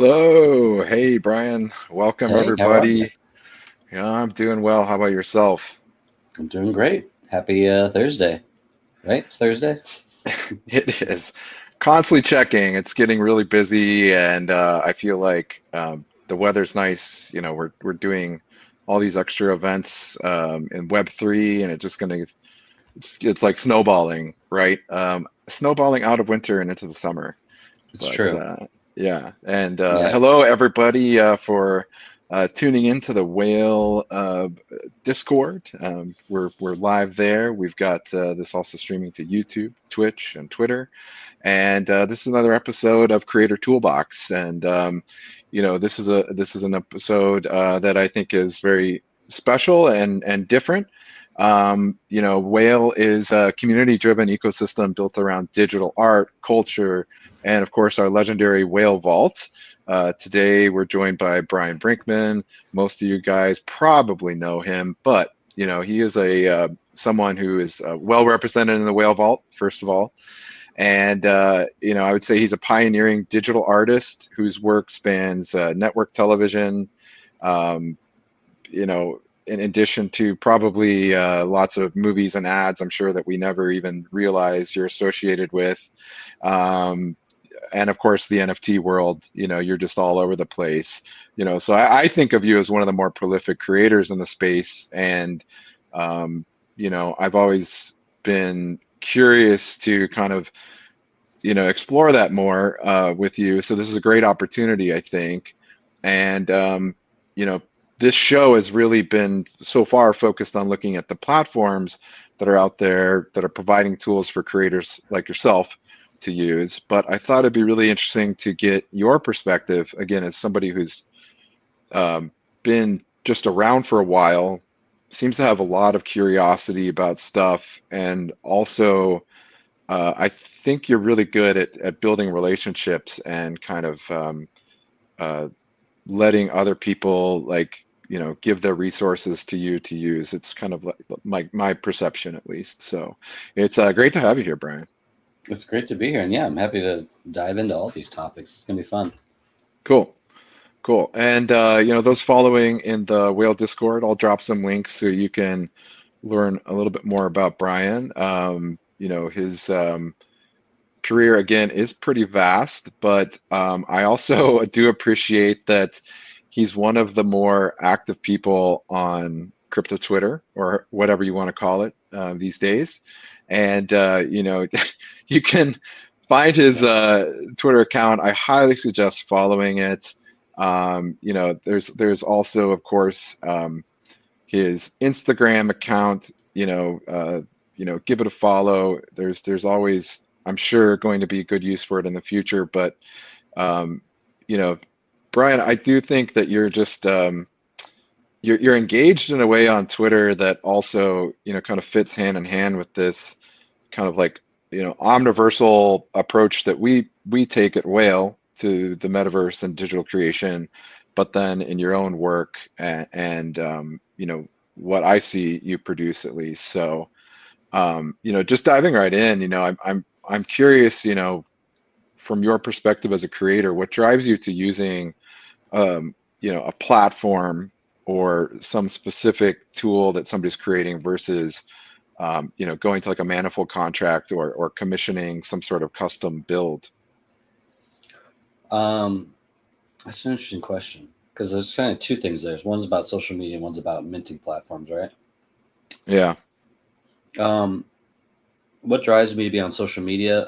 Hello. Hey, Brian. Welcome, Hey, how are you? everybody. Yeah, I'm doing well. How about yourself? I'm doing great. Happy Thursday, right? It's Thursday. It is constantly checking. It's getting really busy, and I feel like the weather's nice. We're doing all these extra events in Web3, and it's like snowballing, right? Snowballing out of winter and into the summer. It's But true. yeah, and Yeah. hello everybody for tuning into the Whale Discord. We're live there. We've got this also streaming to YouTube, Twitch, and Twitter. And this is another episode of Creator Toolbox. And this is an episode that I think is very special and different. Whale is a community-driven ecosystem built around digital art, culture, and of course our legendary Whale Vault. Today we're joined by Bryan Brinkman. Most of you guys probably know him, but he is a someone who is well represented in the Whale Vault, first of all. And I would say he's a pioneering digital artist whose work spans network television, um, in addition to probably lots of movies and ads, I'm sure that we never even realize you're associated with. Um, and of course, the NFT world, you're just all over the place. So I think of you as one of the more prolific creators in the space. And, I've always been curious to kind of explore that more with you. So this is a great opportunity, I think. And you know, this show has really been so far focused on looking at the platforms that are out there that are providing tools for creators like yourself to use. But I thought it'd be really interesting to get your perspective again as somebody who's been just around for a while, seems to have a lot of curiosity about stuff, and also I think you're really good at building relationships and kind of uh, letting other people give their resources to you to use. It's kind of like my perception at least. So it's great to have you here, Brian. It's great to be here, and yeah, I'm happy to dive into all these topics. It's gonna be fun. Cool. Cool. And those following in the Whale Discord, I'll drop some links so you can learn a little bit more about Brian. His career again is pretty vast, but I also do appreciate that he's one of the more active people on crypto Twitter or whatever you want to call it these days. And you can find his Twitter account. I highly suggest following it. There's also, of course, his Instagram account. Give it a follow. There's always, I'm sure, going to be good use for it in the future. But um, you know, Brian, I do think that you're just you're engaged in a way on Twitter that also kind of fits hand in hand with this kind of like omniversal approach that we take at Whale to the metaverse and digital creation, but then in your own work and what I see you produce at least. So just diving right in, I'm curious, from your perspective as a creator, what drives you to using a platform or some specific tool that somebody's creating versus going to like a manifold contract or commissioning some sort of custom build. Um, that's an interesting question because there's kind of two things there. One's about social media, and one's about minting platforms, right? Yeah. Um, what drives me to be on social media?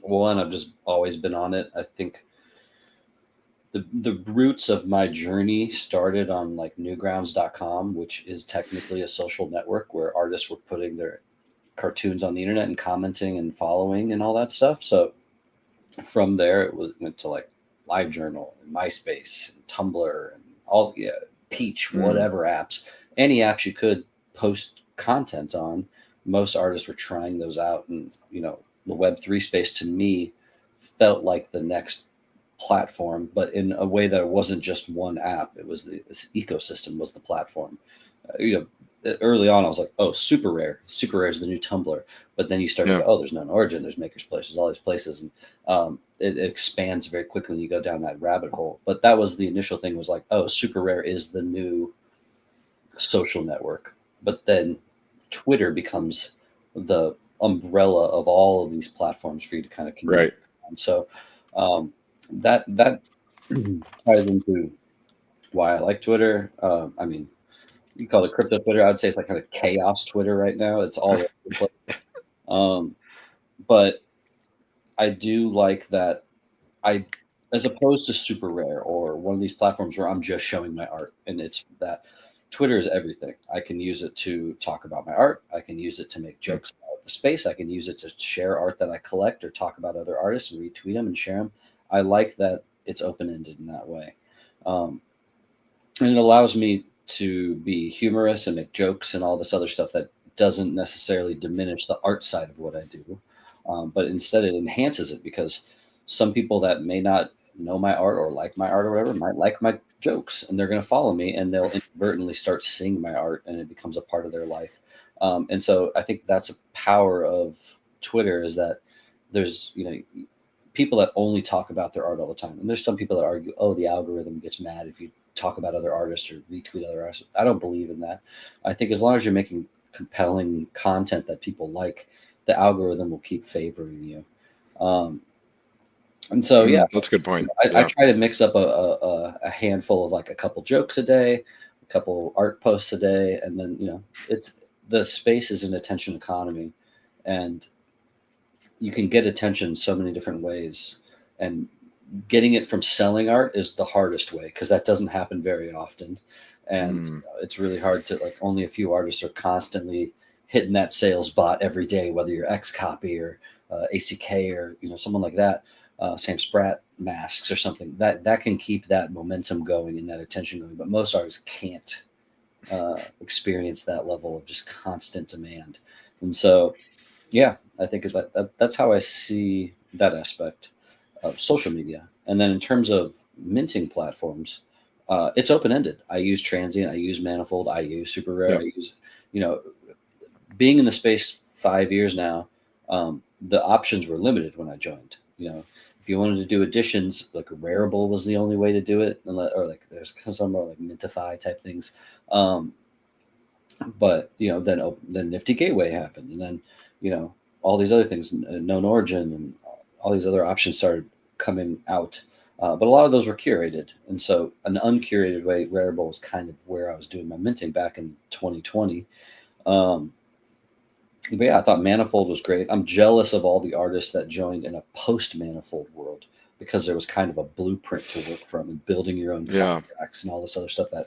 One, I've just always been on it. I think the roots of my journey started on like newgrounds.com, which is technically a social network where artists were putting their cartoons on the internet and commenting and following and all that stuff. So from there, went to like LiveJournal and MySpace and Tumblr and all, yeah, Peach, Mm. whatever apps, any apps you could post content on. Most artists were trying those out, and the Web3 space to me felt like the next platform, but in a way that it wasn't just one app. It was this ecosystem was the platform. early on, I was like, oh, super rare. Super rare is the new Tumblr. But then you start to Yeah. go, oh, there's Known Origin, there's Maker's Place, there's all these places. And it expands very quickly when you go down that rabbit hole. But that was the initial thing, was like, oh, super rare is the new social network. But then Twitter becomes the umbrella of all of these platforms for you to kind of communicate. Right. And so that ties into why I like Twitter. I mean, you call it crypto Twitter. I'd say it's like kind of chaos Twitter right now. It's all over the place. Um, but I do like that I, as opposed to super rare or one of these platforms where I'm just showing my art, and it's that Twitter is everything. I can use it to talk about my art. I can use it to make Mm. jokes about the space. I can use it to share art that I collect or talk about other artists and retweet them and share them. I like that it's open ended in that way. Um, and it allows me to be humorous and make jokes and all this other stuff that doesn't necessarily diminish the art side of what I do, but instead it enhances it, because some people that may not know my art or like my art or whatever might like my jokes, and they're going to follow me, and they'll inadvertently start seeing my art, and it becomes a part of their life. And so I think that's a power of Twitter, is that there's, people that only talk about their art all the time. And there's some people that argue, oh, the algorithm gets mad if you talk about other artists or retweet other artists. I don't believe in that. I think as long as you're making compelling content that people like, the algorithm will keep favoring you. Um, and so, yeah, That's a good point. I Yeah. try to mix up a handful of like a couple jokes a day, a couple art posts a day. And then, it's, the space is an attention economy, and you can get attention so many different ways, and getting it from selling art is the hardest way, because that doesn't happen very often. And Mm. it's really hard to, like, only a few artists are constantly hitting that sales bot every day, whether you're X Copy or ACK, or someone like that, Sam Spratt Masks or something, that can keep that momentum going and that attention going. But most artists can't experience that level of just constant demand. And so, yeah, I think that's how I see that aspect of social media. And then in terms of minting platforms, it's open ended. I use Transient, I use Manifold, I use Super Rare, Yeah. I use, you know, being in the space 5 years now, the options were limited when I joined. If you wanted to do additions, like Rareable was the only way to do it, or like there's some more like Mintify type things. Um, but then Nifty Gateway happened, and then all these other things, Known Origin, and all these other options started coming out. But a lot of those were curated, and so an uncurated way, Rarible was kind of where I was doing my minting back in 2020. Um, but yeah, I thought Manifold was great. I'm jealous of all the artists that joined in a post Manifold world, because there was kind of a blueprint to work from, and building your own Yeah. contracts and all this other stuff that,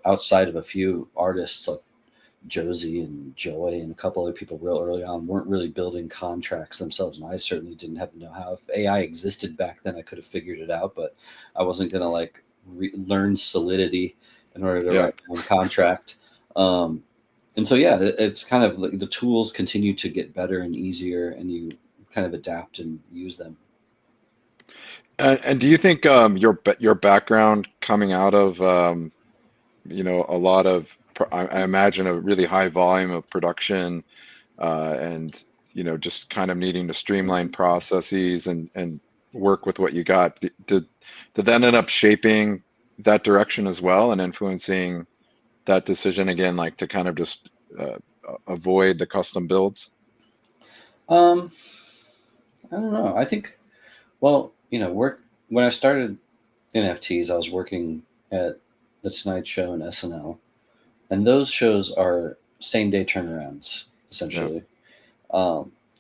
outside of a few artists like Josie and Joy and a couple other people real early on, weren't really building contracts themselves. And I certainly didn't have the know-how. If AI existed back then, I could have figured it out, but I wasn't going to like learn Solidity in order to Yeah. write my own contract. And so, yeah, it's kind of like the tools continue to get better and easier, and you kind of adapt and use them. And do you think your background coming out of a lot of I imagine a really high volume of production and just kind of needing to streamline processes and work with what you got. Did that end up shaping that direction as well and influencing that decision again, like to kind of just avoid the custom builds? Um, I don't know. I think, well, when I started NFTs, I was working at the Tonight Show and SNL, and those shows are same day turnarounds Yeah. essentially.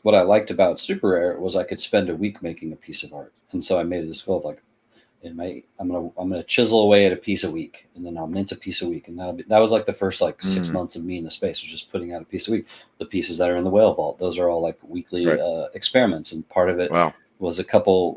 What I liked about Super Rare was I could spend a week making a piece of art, and so I made this goal of like, I'm gonna chisel away at a piece a week, and then I'll mint a piece a week, and that was like the first like 6 months of me in the space, was just putting out a piece a week. The pieces that are in the Whale Vault, those are all like weekly Right. experiments, and part of it Wow. was a couple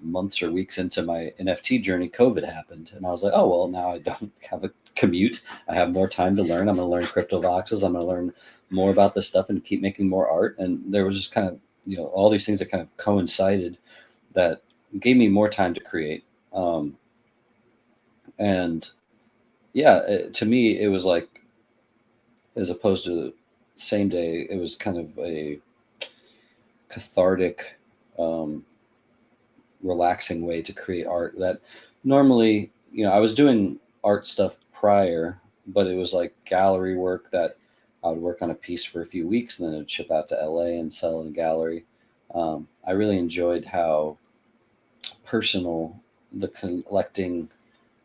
months or weeks into my NFT journey, COVID happened, and I was like, oh well, now I don't have a commute. I have more time to learn. I'm going to learn crypto voxels. I'm going to learn more about this stuff and keep making more art. And there was just kind of all these things that kind of coincided that gave me more time to create. And yeah, to me, it was like as opposed to same day, it was kind of a cathartic, um, relaxing way to create art that normally, I was doing art stuff prior, but it was like gallery work that I would work on a piece for a few weeks and then it'd ship out to LA and sell in a gallery. I really enjoyed how personal the collecting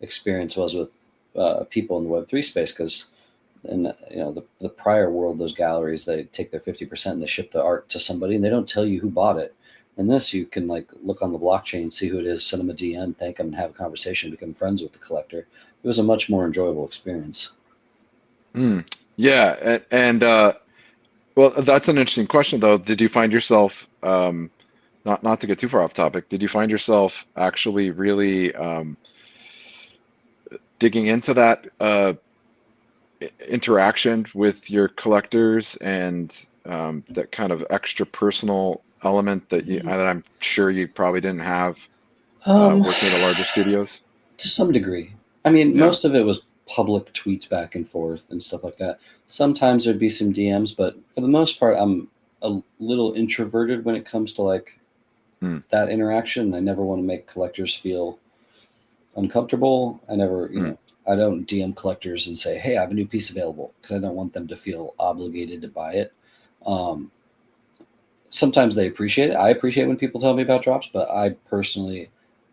experience was with people in the Web3 space, because in the prior world, those galleries, they take their 50% and they ship the art to somebody and they don't tell you who bought it. And this, you can like look on the blockchain, see who it is, send them a DM, thank them, and have a conversation, become friends with the collector. It was a much more enjoyable experience. Yeah, and well, that's an interesting question though. Did you find yourself, not to get too far off topic, did you find yourself actually really digging into that interaction with your collectors and that kind of extra personal element that I'm sure you probably didn't have working at the larger studios? To some degree. I mean, Yeah. most of it was public tweets back and forth and stuff like that. Sometimes there'd be some DMs, but for the most part, I'm a little introverted when it comes to like that interaction. I never want to make collectors feel uncomfortable. I never, I don't DM collectors and say, "Hey, I have a new piece available," because I don't want them to feel obligated to buy it. Sometimes they appreciate it. I appreciate when people tell me about drops, but I personally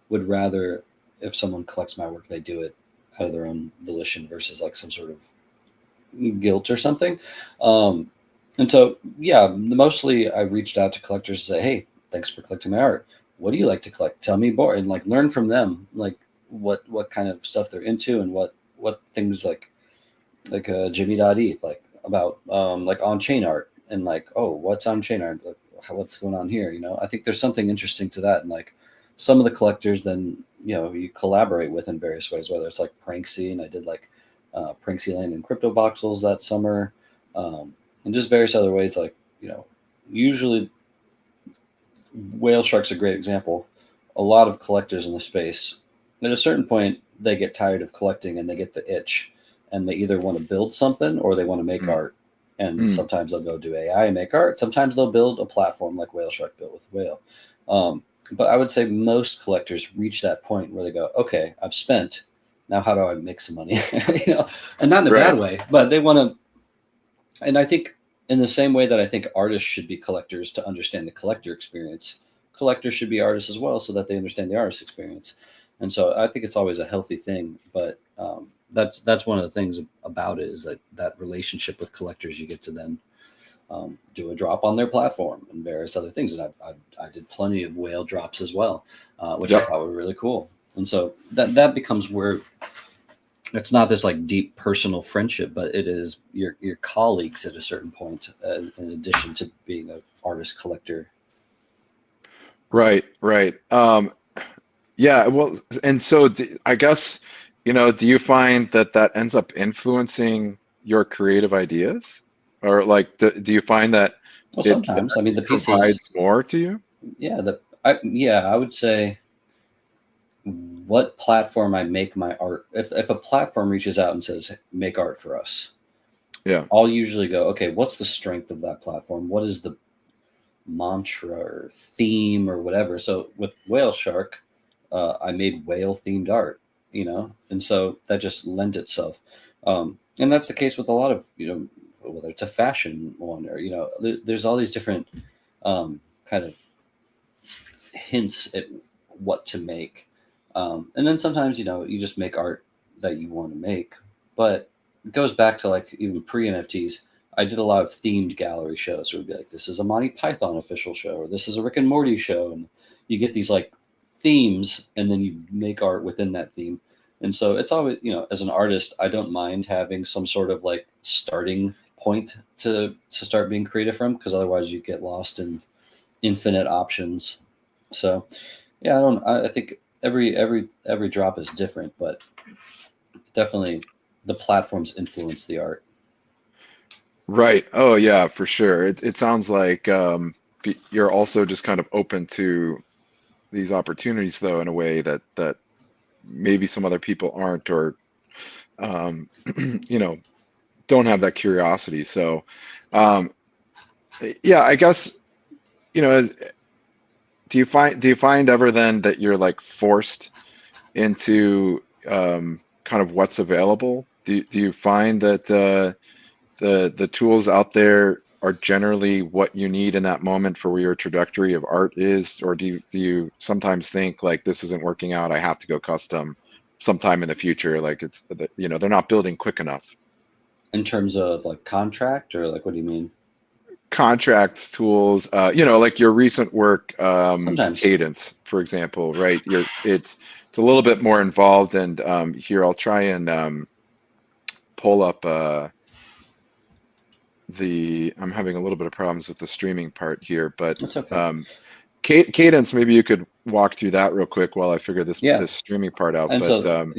would rather, if someone collects my work, they do it out of their own volition versus like some sort of guilt or something. And so, yeah, mostly I reached out to collectors to say, "Hey, thanks for collecting my art. What do you like to collect? Tell me more," and like learn from them, like what kind of stuff they're into and what things like Jimmy.eth, like about like on chain art, and like, oh, what's on chain art? Like, what's going on here? I think there's something interesting to that, and like some of the collectors then you collaborate with in various ways, whether it's like Pranksy, and I did like Pranksy Land and Crypto Voxels that summer, and just various other ways. Like usually Whale Shark's a great example. A lot of collectors in the space, at a certain point, they get tired of collecting and they get the itch, and they either want to build something or they want to make art. And sometimes they'll go do AI and make art. Sometimes they'll build a platform like Whale Shark built with Whale. But I would say most collectors reach that point where they go, "Okay, I've spent. Now how do I make some money?" And not in a bad way, but they want to. And I think in the same way that I think artists should be collectors to understand the collector experience, collectors should be artists as well so that they understand the artist experience. And so I think it's always a healthy thing. But that's one of the things about it, is that relationship with collectors. You get to then do a drop on their platform and various other things. And I did plenty of Whale drops as well, which I thought were really cool. And so that becomes where it's not this like deep personal friendship, but it is your colleagues at a certain point, in addition to being an artist collector. Right. Yeah. Well, and so I guess, do you find that ends up influencing your creative ideas? Or like, do you find that Well, sometimes, I mean, the pieces provides more to you? Yeah, I would say what platform I make my art. If a platform reaches out and says, "Make art for us," Yeah. I'll usually go, "Okay, what's the strength of that platform? What is the mantra or theme or whatever?" So with Whale Shark, I made whale themed art, and so that just lent itself. And that's the case with a lot of, whether it's a fashion one or, there's all these different kind of hints at what to make. And then sometimes, you just make art that you want to make. But it goes back to like even pre-NFTs. I did a lot of themed gallery shows where it'd be like, this is a Monty Python official show, or this is a Rick and Morty show. And you get these like themes, and then you make art within that theme. And so it's always, as an artist, I don't mind having some sort of like starting point to start being creative from, because otherwise you get lost in infinite options. So yeah, I think every drop is different, but definitely the platforms influence the art. Right. Oh yeah, for sure. It sounds like you're also just kind of open to these opportunities though, in a way that maybe some other people aren't, or you know, don't have that curiosity. So, um, yeah, I guess, you know, do you find ever then that you're like forced into kind of what's available? Do you find that the tools out there are generally what you need in that moment for where your trajectory of art is, or do you sometimes think like this isn't working out, I have to go custom sometime in the future, like it's, you know, they're not building quick enough? In terms of like contract, or like, what do you mean? Contract tools, you know, like your recent work, Sometimes. Cadence, for example, right? It's a little bit more involved, and here I'll try and pull up I'm having a little bit of problems with the streaming part here, but That's okay. um, Cadence, maybe you could walk through that real quick while I figure Yeah. this streaming part out. And But so,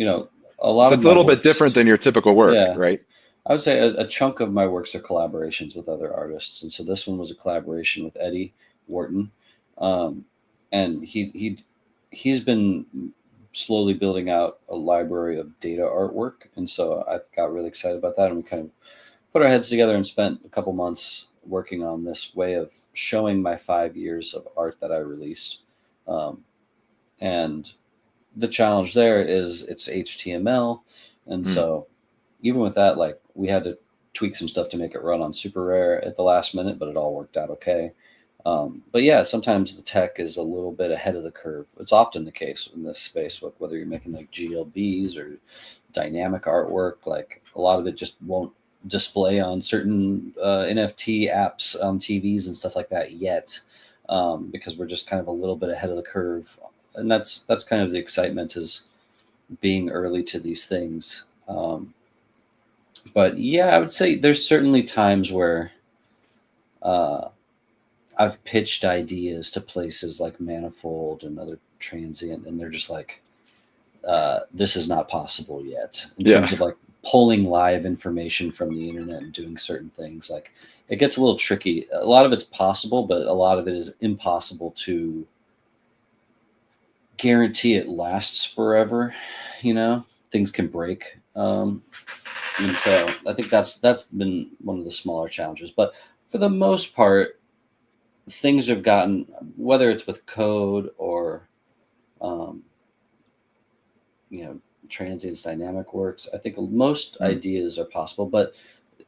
a lot so of it's a my little bit different works, than your typical work, yeah, right? I would say a chunk of my works are collaborations with other artists. And so this one was a collaboration with Eddie Wharton. Um, and he's been slowly building out a library of data artwork. And so I got really excited about that. And we kind of put our heads together and spent a couple months working on this way of showing my 5 years of art that I released. Um, and the challenge there is it's HTML. And Hmm. so even with that, like, we had to tweak some stuff to make it run on super rare at the last minute, but it all worked out okay. But yeah, sometimes the tech is a little bit ahead of the curve. It's often the case in this space, whether you're making like GLBs or dynamic artwork. Like, a lot of it just won't display on certain NFT apps on TVs and stuff like that yet, because we're just kind of a little bit ahead of the curve. And that's kind of the excitement, is being early to these things. But yeah, I would say there's certainly times where uh, I've pitched ideas to places like Manifold and other Transient, and they're just like, this is not possible yet. In Yeah. terms of like pulling live information from the internet and doing certain things, like, it gets a little tricky. A lot of it's possible, but a lot of it is impossible to guarantee it lasts forever. Things can break. And so I think that's been one of the smaller challenges. But for the most part, things have gotten, whether it's with code or um, transients, dynamic works. I think most Hmm. ideas are possible, but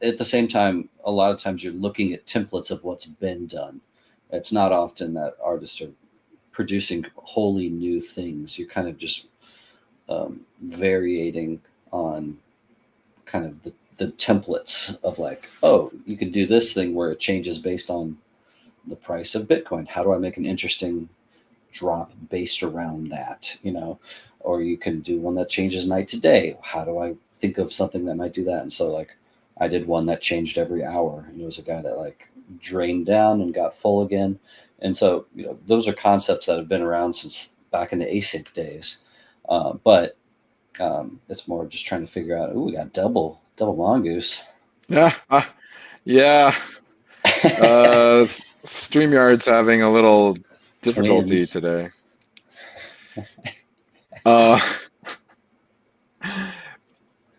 at the same time, a lot of times you're looking at templates of what's been done. It's not often that artists are producing wholly new things. You're kind of just variating on kind of the templates of like, oh, you could do this thing where it changes based on the price of Bitcoin. How do I make an interesting drop based around that? Or you can do one that changes night to day. How do I think of something that might do that? And so, like, I did one that changed every hour, and it was a guy that like drained down and got full again. And so, those are concepts that have been around since back in the async days. But it's more just trying to figure out, we got double mongoose. Yeah. Yeah. StreamYard's having a little difficulty Twins. today. Uh,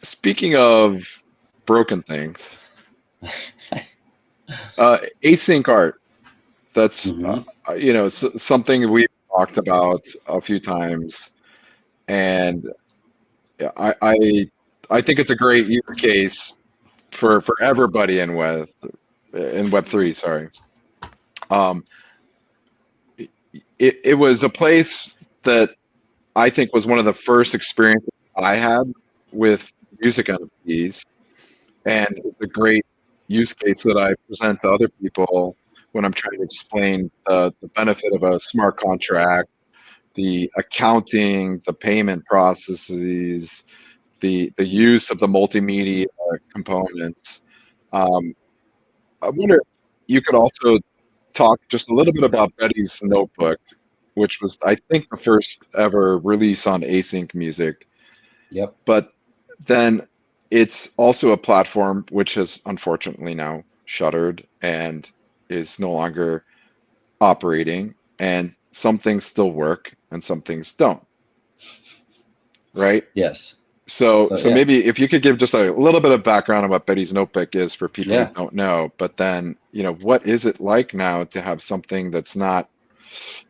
Speaking of broken things, async art. That's Hmm. something we've talked about a few times, and yeah, I think it's a great use case for everybody in Web3. Sorry, um, it was a place that I think was one of the first experiences I had with music NFTs, and it's a great use case that I present to other people when I'm trying to explain the benefit of a smart contract, the accounting, the payment processes, the use of the multimedia components. Um, I wonder if you could also talk just a little bit about Betty's Notebook, which was, I think, the first ever release on async music. Yep. But then it's also a platform which has unfortunately now shuttered and is no longer operating. And some things still work and some things don't, right? Yes. So, So so yeah, maybe if you could give just a little bit of background on what Betty's Notebook is for people who yeah. don't know, but then, what is it like now to have something that's not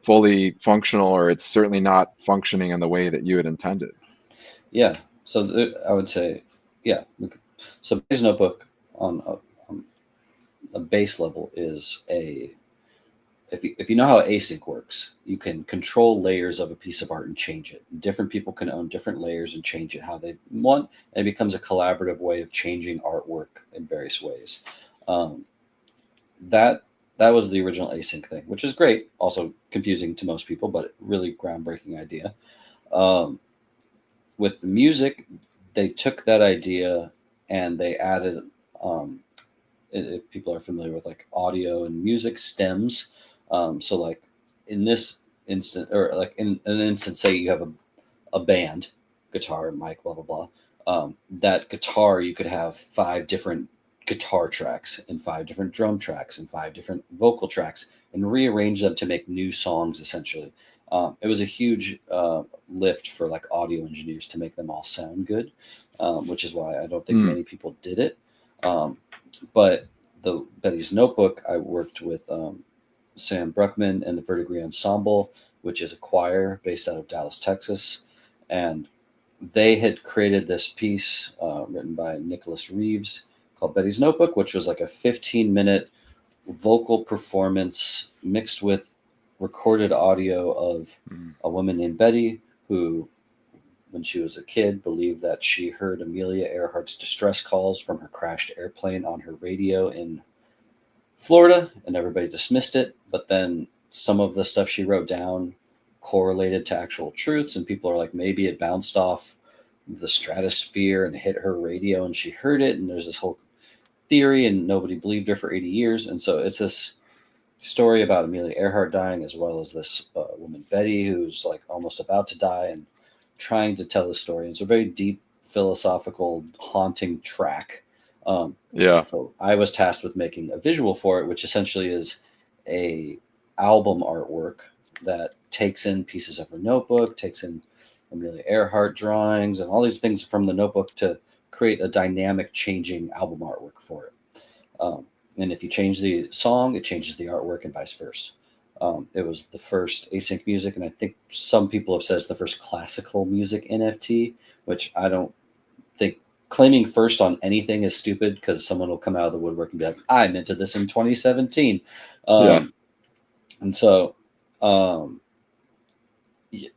fully functional, or it's certainly not functioning in the way that you had intended? Yeah. So I would say, yeah. So Bayes Notebook on a base level is if you know how async works, you can control layers of a piece of art and change it. Different people can own different layers and change it how they want, and it becomes a collaborative way of changing artwork in various ways. Um, that that was the original async thing, which is great. Also confusing to most people, but really groundbreaking idea. Um, with the music, they took that idea and they added, um, if people are familiar with like audio and music stems. So like in this instant, or like in an instance, say you have a band, guitar, mic, blah blah blah. That guitar, you could have 5 different guitar tracks and 5 different drum tracks and 5 different vocal tracks and rearrange them to make new songs. Essentially, it was a huge lift for like audio engineers to make them all sound good, which is why I don't think Hmm. many people did it. Um, but the Betty's Notebook, I worked with Sam Bruckman and the Verdigris Ensemble, which is a choir based out of Dallas, Texas, and they had created this piece written by Nicholas Reeves called Betty's Notebook, which was like a 15-minute vocal performance mixed with recorded audio of Hmm. a woman named Betty who, when she was a kid, believed that she heard Amelia Earhart's distress calls from her crashed airplane on her radio in Florida, and everybody dismissed it. But then some of the stuff she wrote down correlated to actual truths, and people are like, maybe it bounced off the stratosphere and hit her radio, and she heard it. And there's this whole theory, and nobody believed her for 80 years. And so it's this story about Amelia Earhart dying, as well as this woman Betty, who's like almost about to die and trying to tell the story. It's a very deep, philosophical, haunting track. Um, Yeah. so I was tasked with making a visual for it, which essentially is a album artwork that takes in pieces of her notebook, takes in Amelia Earhart drawings, and all these things from the notebook to create a dynamic, changing album artwork for it. Um, and if you change the song, it changes the artwork, and vice versa. It was the first async music, and I think some people have said it's the first classical music NFT, which I don't think claiming first on anything is stupid, because someone will come out of the woodwork and be like, I minted this in 2017. Yeah. Um, and so, um,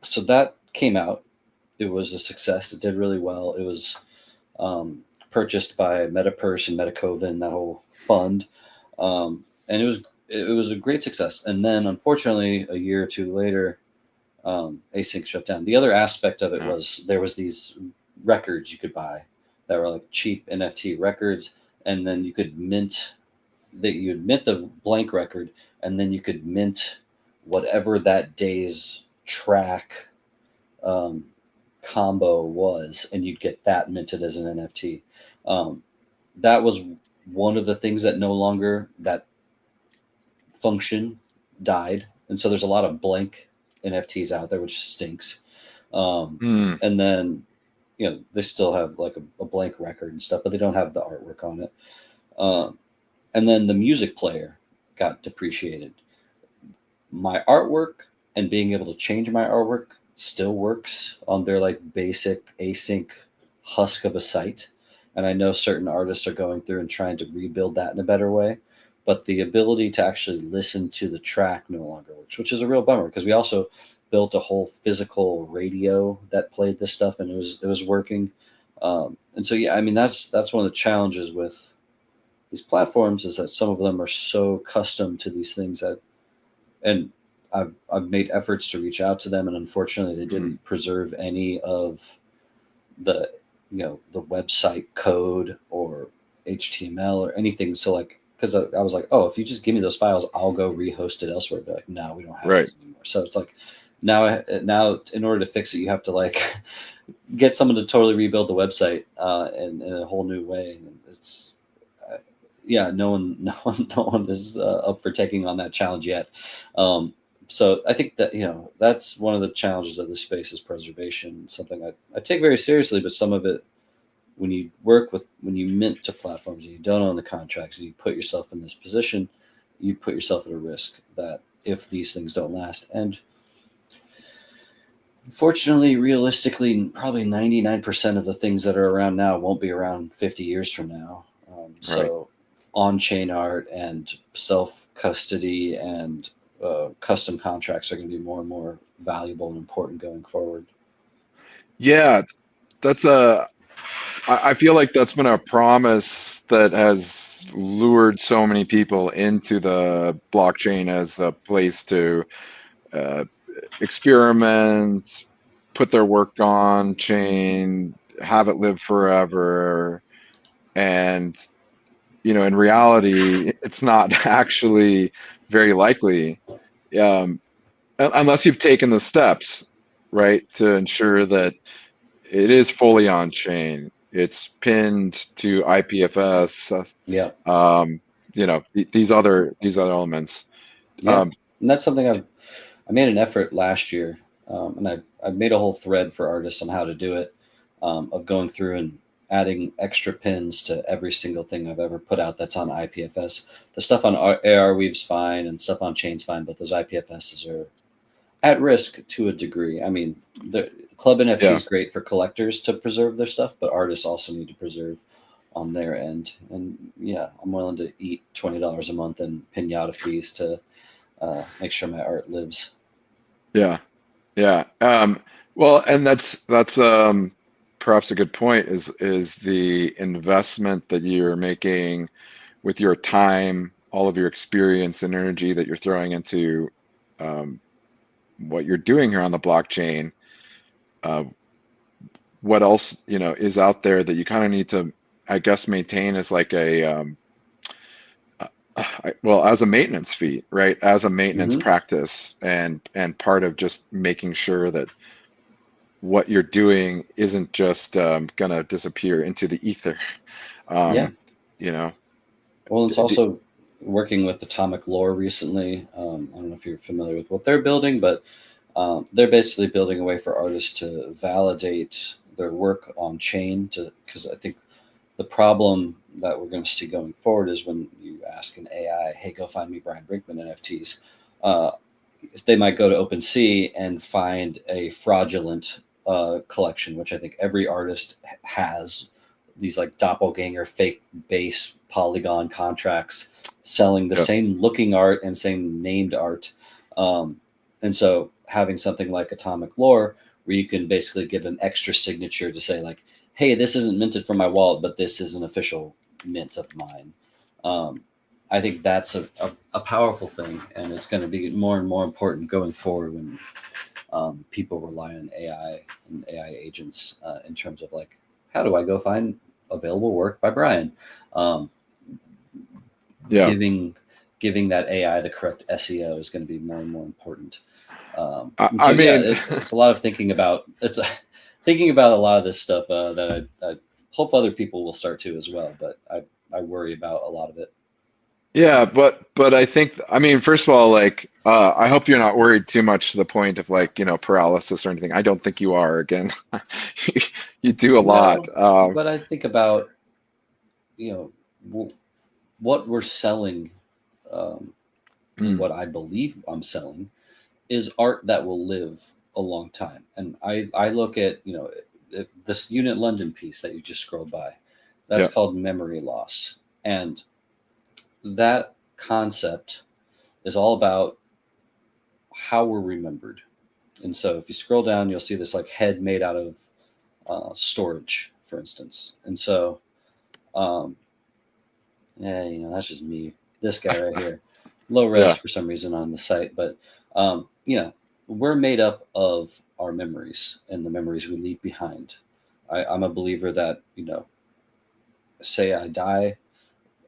so that came out. It was a success. It did really well. It was purchased by MetaPurse and Metacoven, that whole fund, and it was a great success. And then, unfortunately, a year or two later, Async shut down. The other aspect of it Yeah. was there was these records you could buy that were like cheap NFT records, and then you could mint that you'd mint the blank record, and then you could mint whatever that day's track um, combo was, and you'd get that minted as an NFT. Um, that was one of the things that no longer that function died, and so there's a lot of blank NFTs out there, which stinks. Um, Hmm. and then they still have like a blank record and stuff, but they don't have the artwork on it. Um, and then the music player got depreciated. My artwork and being able to change my artwork still works on their like basic async husk of a site. And I know certain artists are going through and trying to rebuild that in a better way. But the ability to actually listen to the track no longer works, which is a real bummer, because we also built a whole physical radio that played this stuff, and it was working. And so yeah, I mean that's one of the challenges with these platforms, is that some of them are so custom to these things that, and I've made efforts to reach out to them, and unfortunately they Hmm. didn't preserve any of the the website code or HTML or anything. So like, because I was like, oh, if you just give me those files, I'll go rehost it elsewhere. They're like, no, we don't have Right. those anymore. So it's like now in order to fix it, you have to like get someone to totally rebuild the website in a whole new way, and it's yeah, no one is up for taking on that challenge yet. So I think that, that's one of the challenges of this space is preservation, something I take very seriously, but some of it, when you mint to platforms and you don't own the contracts and you put yourself in this position, you put yourself at a risk that if these things don't last. And unfortunately, realistically, probably 99% of the things that are around now won't be around 50 years from now. So on-chain art and self-custody and custom contracts are going to be more and more valuable and important going forward. Yeah, that's I feel like that's been a promise that has lured so many people into the blockchain as a place to uh, experiment, put their work on chain, have it live forever. And, in reality, it's not actually very likely, um, unless you've taken the steps, right, to ensure that it is fully on chain. It's pinned to IPFS. Yeah. These other elements. Yeah. Um, And that's something I made an effort last year, and I made a whole thread for artists on how to do it, of going through and adding extra pins to every single thing I've ever put out that's on IPFS. The stuff on ARWeave's fine and stuff on Chain's fine, but those IPFSs are at risk to a degree. I mean, the Club NFT yeah, is great for collectors to preserve their stuff, but artists also need to preserve on their end. And yeah, I'm willing to eat $20 a month in pinata fees to make sure my art lives. yeah, yeah. Well, and that's perhaps a good point is the investment that you're making with your time, all of your experience and energy that you're throwing into um, what you're doing here on the blockchain. Uh, what else, is out there that you kind of need to, I guess, maintain as like a well, as a maintenance fee, right? As a maintenance Mm-hmm. practice, and part of just making sure that what you're doing isn't just gonna disappear into the ether. Yeah. Um, you know, Well, it's d- d- also working with Atomic Lore recently. I don't know if you're familiar with what they're building, but they're basically building a way for artists to validate their work on chain. Because I think the problem that we're going to see going forward is when you ask an AI, "Hey, go find me Bryan Brinkman NFTs," uh, they might go to OpenSea and find a fraudulent collection, which I think every artist has. These like doppelganger, fake base polygon contracts selling the yeah, same looking art and same named art. Um, and so having something like Atomic Lore, where you can basically give an extra signature to say like, "Hey, this isn't minted from my wallet, but this is an official mint of mine." Um, I think that's a powerful thing, and it's going to be more and more important going forward when people rely on AI and AI agents in terms of like, how do I go find available work by Bryan? Um, yeah. giving that AI the correct SEO is going to be more and more important. I, And so I yeah, mean, it's a lot of thinking about thinking about a lot of this stuff that I hope other people will start to as well. But I worry about a lot of it. yeah, but I mean, first of all, like, I hope you're not worried too much to the point of like, paralysis or anything. I don't think you are. Again, you, you do a lot. No, but I think about you know what we're selling, um, and Mm, what I believe I'm selling is art that will live a long time. And I look at this Unit London piece that you just scrolled by. That's yeah, called memory loss, and that concept is all about how we're remembered. And so if you scroll down, you'll see this like head made out of storage, for instance. And so, um, yeah, that's just me. This guy right here, low res yeah, for some reason on the site, but we're made up of our memories and the memories we leave behind. I'm a believer that say I die,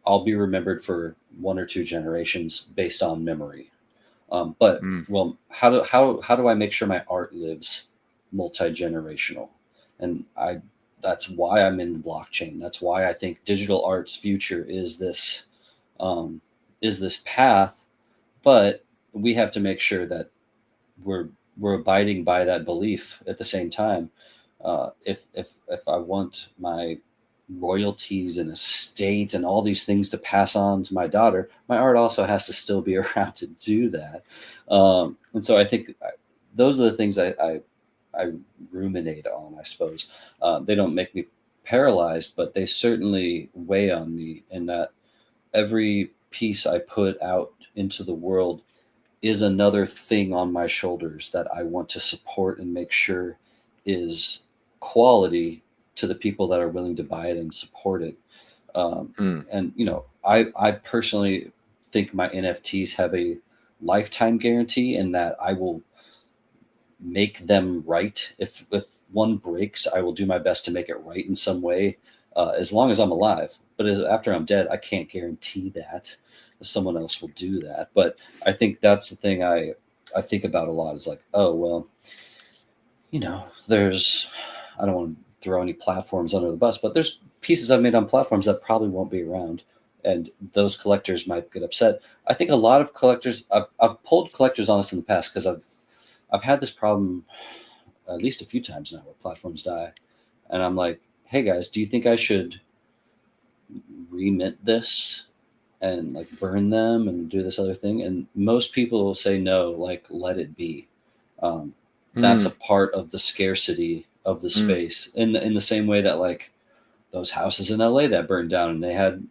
I'll be remembered for one or two generations based on memory. But mm, well, how do I make sure my art lives multi-generational? And that's why I'm in blockchain. That's why I think digital art's future um, is this path. But we have to make sure that we're abiding by that belief at the same time. If I want my royalties and estate and all these things to pass on to my daughter, my art also has to still be around to do that. And so I think those are the things I ruminate on, I suppose. They don't make me paralyzed, but they certainly weigh on me in that every piece I put out into the world is another thing on my shoulders that I want to support and make sure is quality to the people that are willing to buy it and support it. And I personally think my NFTs have a lifetime guarantee, in that I will make them right. If one breaks, I will do my best to make it right in some way, as long as I'm alive. But after I'm dead, I can't guarantee that. Someone else will do that. But I think that's the thing I think about a lot, is like, oh, well, there's, I don't want to throw any platforms under the bus, but there's pieces I've made on platforms that probably won't be around, and those collectors might get upset. I think a lot of collectors, I've pulled collectors on this in the past, because I've had this problem at least a few times now where platforms die. And I'm like, hey guys, do you think I should remint this and like burn them and do this other thing? And most people will say no, like let it be. That's a part of the scarcity of the space, in the same way that like those houses in LA that burned down, and they had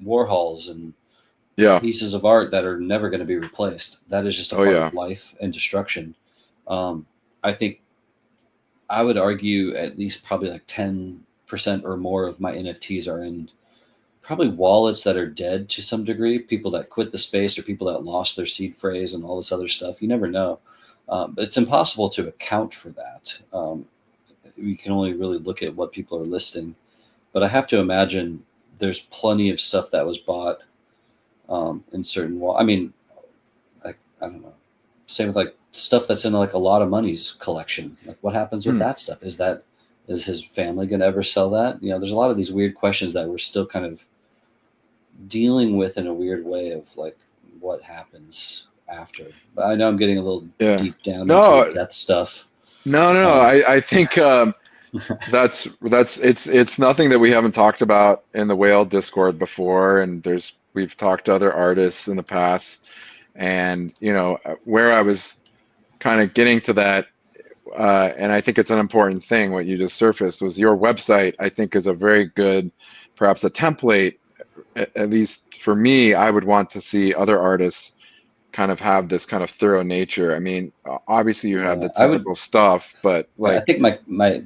Warhols and pieces of art that are never going to be replaced. That is just a part of life and destruction. I think I would argue at least probably like 10% or more of my NFTs are in probably wallets that are dead to some degree, people that quit the space or people that lost their seed phrase and all this other stuff. You never know. But it's impossible to account for that. We can only really look at what people are listing. But I have to imagine there's plenty of stuff that was bought in certain I mean, like, I don't know. Same with like stuff that's in like a lot of money's collection. Like what happens with that stuff? Is his family going to ever sell that? There's a lot of these weird questions that we're still kind of dealing with in a weird way, of like what happens after. But I know I'm getting a little deep down into death stuff. No. I think that's it's nothing that we haven't talked about in the Whale Discord before, and we've talked to other artists in the past, and where I was kind of getting to that, and I think it's an important thing what you just surfaced, was your website. I think is a very good, perhaps a template, at least for me. I would want to see other artists kind of have this kind of thorough nature. I mean, obviously you have the typical stuff, but like, I think my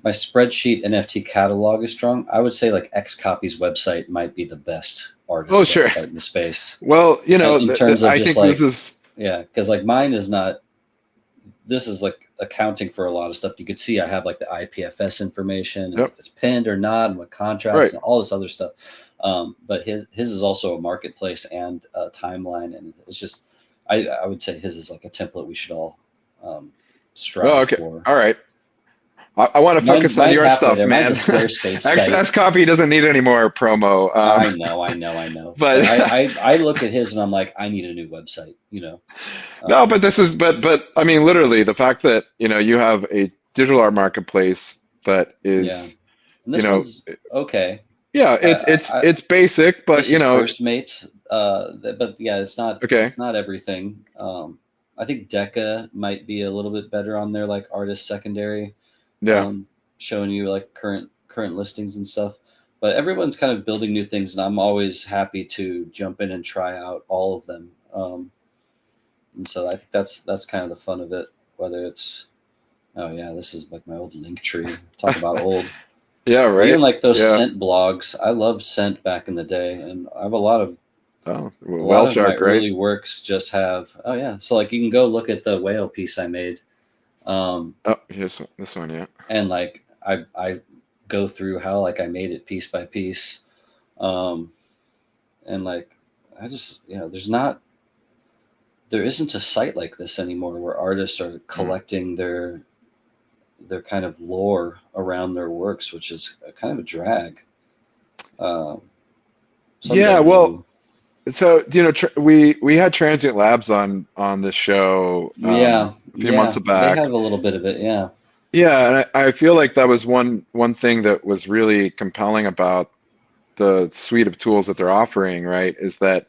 spreadsheet NFT catalog is strong. I would say like Xcopy's website might be the best artist website in the space. Well, in terms of I just think like, this is, because like mine is not, this is like accounting for a lot of stuff. You could see I have like the IPFS information, and if it's pinned or not, and what contracts and all this other stuff. But his is also a marketplace and a timeline, and it's just, I would say his is like a template we should all strive for. All right. I want to focus on your stuff, man. Mine's a Squarespace site. Xcopy doesn't need any more promo. I know. But I look at his and I'm like, I need a new website, No, but this is, but I mean, literally the fact that, you have a digital art marketplace that is, and this one's okay. Yeah, it's basic, but First Mates, but yeah, it's not okay. It's not everything. I think Deca might be a little bit better on their like artist secondary, showing you like current listings and stuff. But everyone's kind of building new things, and I'm always happy to jump in and try out all of them. And so I think that's kind of the fun of it. Whether it's, this is like my old link tree. Talk about old. Yeah, right. Even like those scent blogs. I loved scent back in the day, and I have a lot of Whale Shark, right? Early works just have. Oh yeah, so like you can go look at the whale piece I made. Here's this one, yeah. And like I go through how like I made it piece by piece, and like I just there isn't a site like this anymore where artists are collecting their kind of lore around their works, which is kind of a drag. So, we had Transient Labs on this show Yeah, a few months yeah, they back. have a little bit of it. Yeah, Yeah, and I feel like that was one thing that was really compelling about the suite of tools that they're offering, right? Is that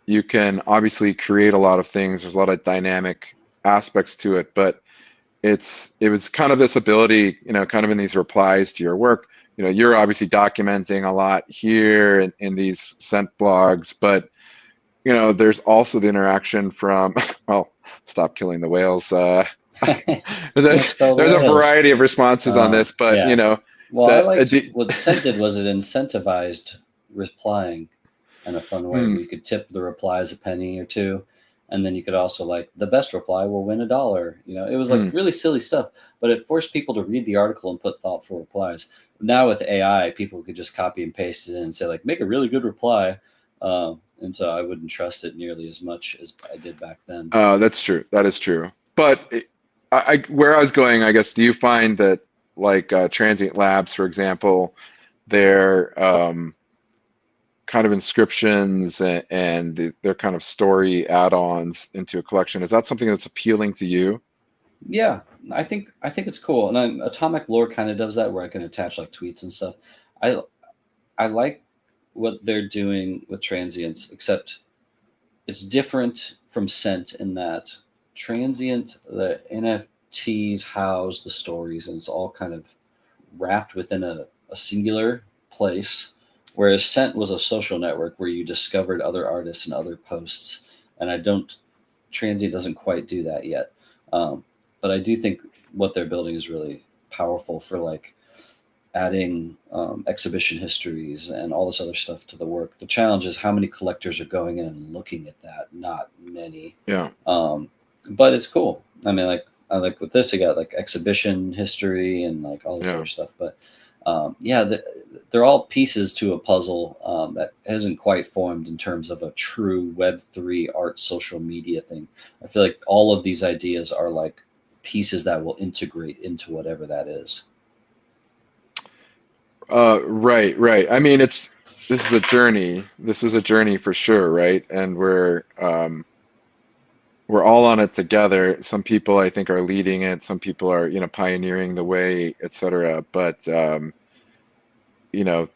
you can obviously create a lot of things. There's a lot of dynamic aspects to it, but it was kind of this ability, kind of in these replies to your work. You're obviously documenting a lot here in these sent blogs, but there's also the interaction from, well, stop killing the whales. let's spell the There's a whales. variety of responses on this, but Yeah. Well, I that liked what Scent did was it incentivized replying in a fun way hmm, where you could tip the replies a penny or two. And then you could also like the best reply will win $1. It was like hmm. really silly stuff, but it forced people to read the article and put thoughtful replies. Now with AI, people could just copy and paste it in and say like, make a really good reply. And so I wouldn't trust it nearly as much as I did back then. That's true. That is true. But where I was going, I guess, do you find that like Transient Labs, for example, their kind of inscriptions and their kind of story add-ons into a collection, is that something that's appealing to you? Yeah, I think it's cool, and Atomic Lore kind of does that, where I can attach like tweets and stuff. I I like what they're doing with transients, except it's different from Scent in that transient the NFTs house the stories, and it's all kind of wrapped within a singular place. Whereas Scent was a social network where you discovered other artists and other posts, and I don't Transient doesn't quite do that yet. But I do think what they're building is really powerful for like adding exhibition histories and all this other stuff to the work. The challenge is how many collectors are going in and looking at that. Not many, Yeah, but it's cool. I mean, like I like with this, I got like exhibition history and like all this yeah. other stuff. But yeah, they're all pieces to a puzzle that hasn't quite formed in terms of a true Web3 art social media thing. I feel like all of these ideas are like pieces that will integrate into whatever that is. Right, right. I mean, this is a journey. This is a journey for sure, right? And we're all on it together. Some people I think are leading it. Some people are, pioneering the way, et cetera. But you know,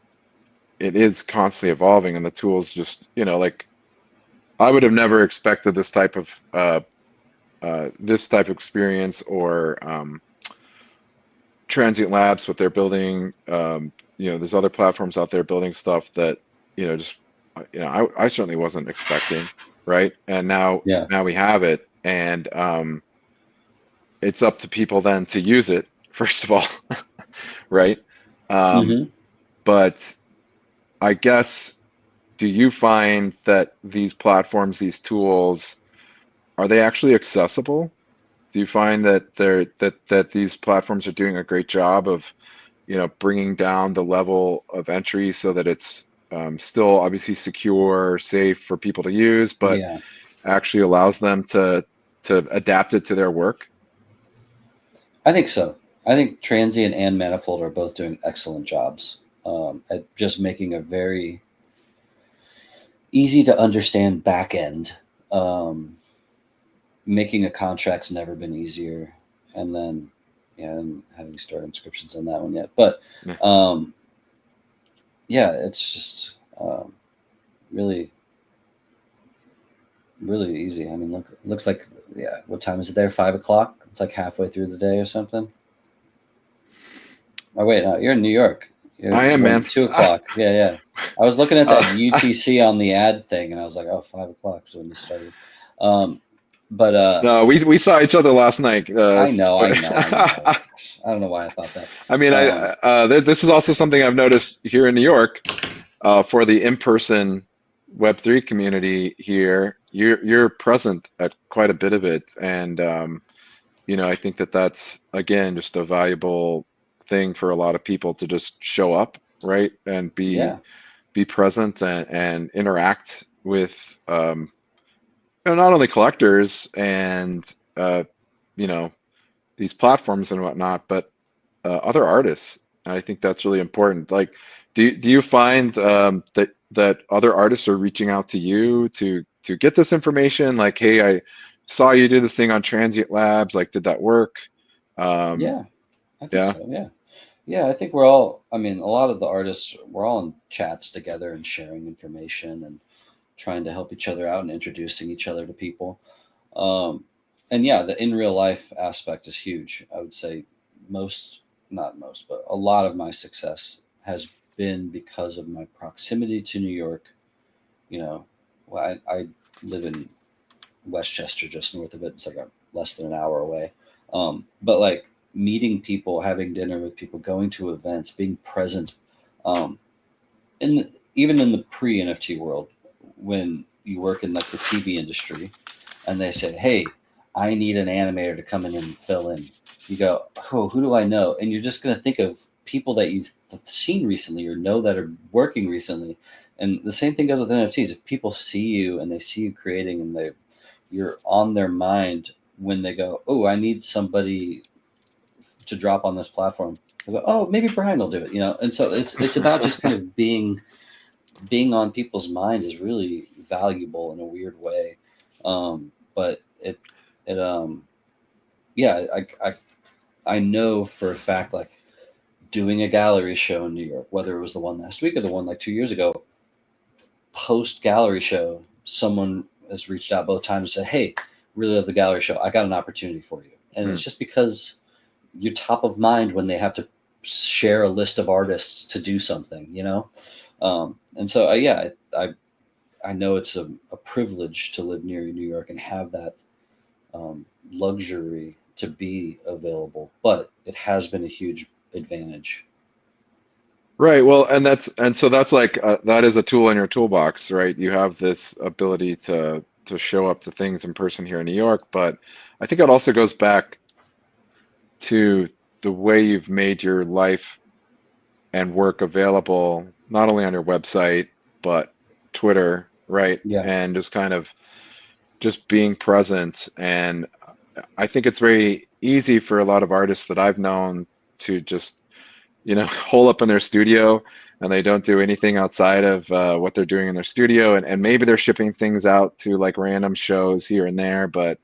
it is constantly evolving, and the tools just, like I would have never expected this type of experience or Transient Labs, what they're building. There's other platforms out there building stuff that, just I certainly wasn't expecting, right? And Yeah. now we have it, and it's up to people then to use it, first of all, right? Um, Hmm. but I guess, do you find that these platforms, these tools, are they actually accessible? Do you find that that these platforms are doing a great job of, bringing down the level of entry so that it's still obviously secure, safe for people to use, but Yeah. actually allows them to adapt it to their work? I think so. I think Transient and Manifold are both doing excellent jobs at just making a very easy to understand back end. Um, Making a contract's never been easier, and then yeah, and having store inscriptions on that one yet. But Yeah. um, yeah, it's just really really easy. I mean, look, it looks like yeah. What time is it there? 5 o'clock. It's like halfway through the day or something. Oh wait, no, you're in New York. You're I am, man. 2 o'clock. Yeah, yeah. I was looking at that Uh, UTC on the ad thing, and I was like, oh, 5 o'clock is when this started. Um, but no, we saw each other last night. I know, I know, I know. Gosh, I don't know why I thought that. I mean, Um, this is also something I've noticed here in New York, for the in-person Web3 community here. You're present at quite a bit of it, and I think that that's again just a valuable thing for a lot of people to just show up, right, and yeah, be present and interact with not only collectors and you know these platforms and whatnot, but other artists. And I think that's really important. Like, do you find that that other artists are reaching out to you to get this information? Like, hey, I saw you do this thing on Transient Labs. Like, did that work? Yeah, I think Yeah. so. Yeah. Yeah, I think we're all, I mean, a lot of the artists, we're all in chats together and sharing information and trying to help each other out and introducing each other to people. Um, and yeah, the in real life aspect is huge. I would say most, not most, but a lot of my success has been because of my proximity to New York. You know, I live in Westchester, just north of it. It's like less than an hour away. But like meeting people, having dinner with people, going to events, being present, um, even in the pre NFT world, when you work in like the TV industry, and they say, "Hey, I need an animator to come in and fill in." You go, "Oh, who do I know?" And you're just going to think of people that you've seen recently or know that are working recently. And the same thing goes with NFTs. If people see you and they see you creating, and you're on their mind when they go, "Oh, I need somebody to drop on this platform." They go, "Oh, maybe Brian will do it," you know. And so it's about just kind of being on people's mind is really valuable in a weird way. But it yeah, I know for a fact, like doing a gallery show in New York, whether it was the one last week or the one like 2 years ago, post gallery show, someone has reached out both times and said, "Hey, really love the gallery show. I got an opportunity for you." And Hmm. it's just because you're top of mind when they have to share a list of artists to do something, you know? And so, yeah, I know it's a privilege to live near New York and have that luxury to be available, but it has been a huge advantage. Right. Well, and so that's like that is a tool in your toolbox, right? You have this ability to show up to things in person here in New York, but I think it also goes back to the way you've made your life and work available, not only on your website, but Twitter, right? Yeah. And just kind of just being present. And I think it's very easy for a lot of artists that I've known to just, hole up in their studio and they don't do anything outside of what they're doing in their studio. And maybe they're shipping things out to like random shows here and there, but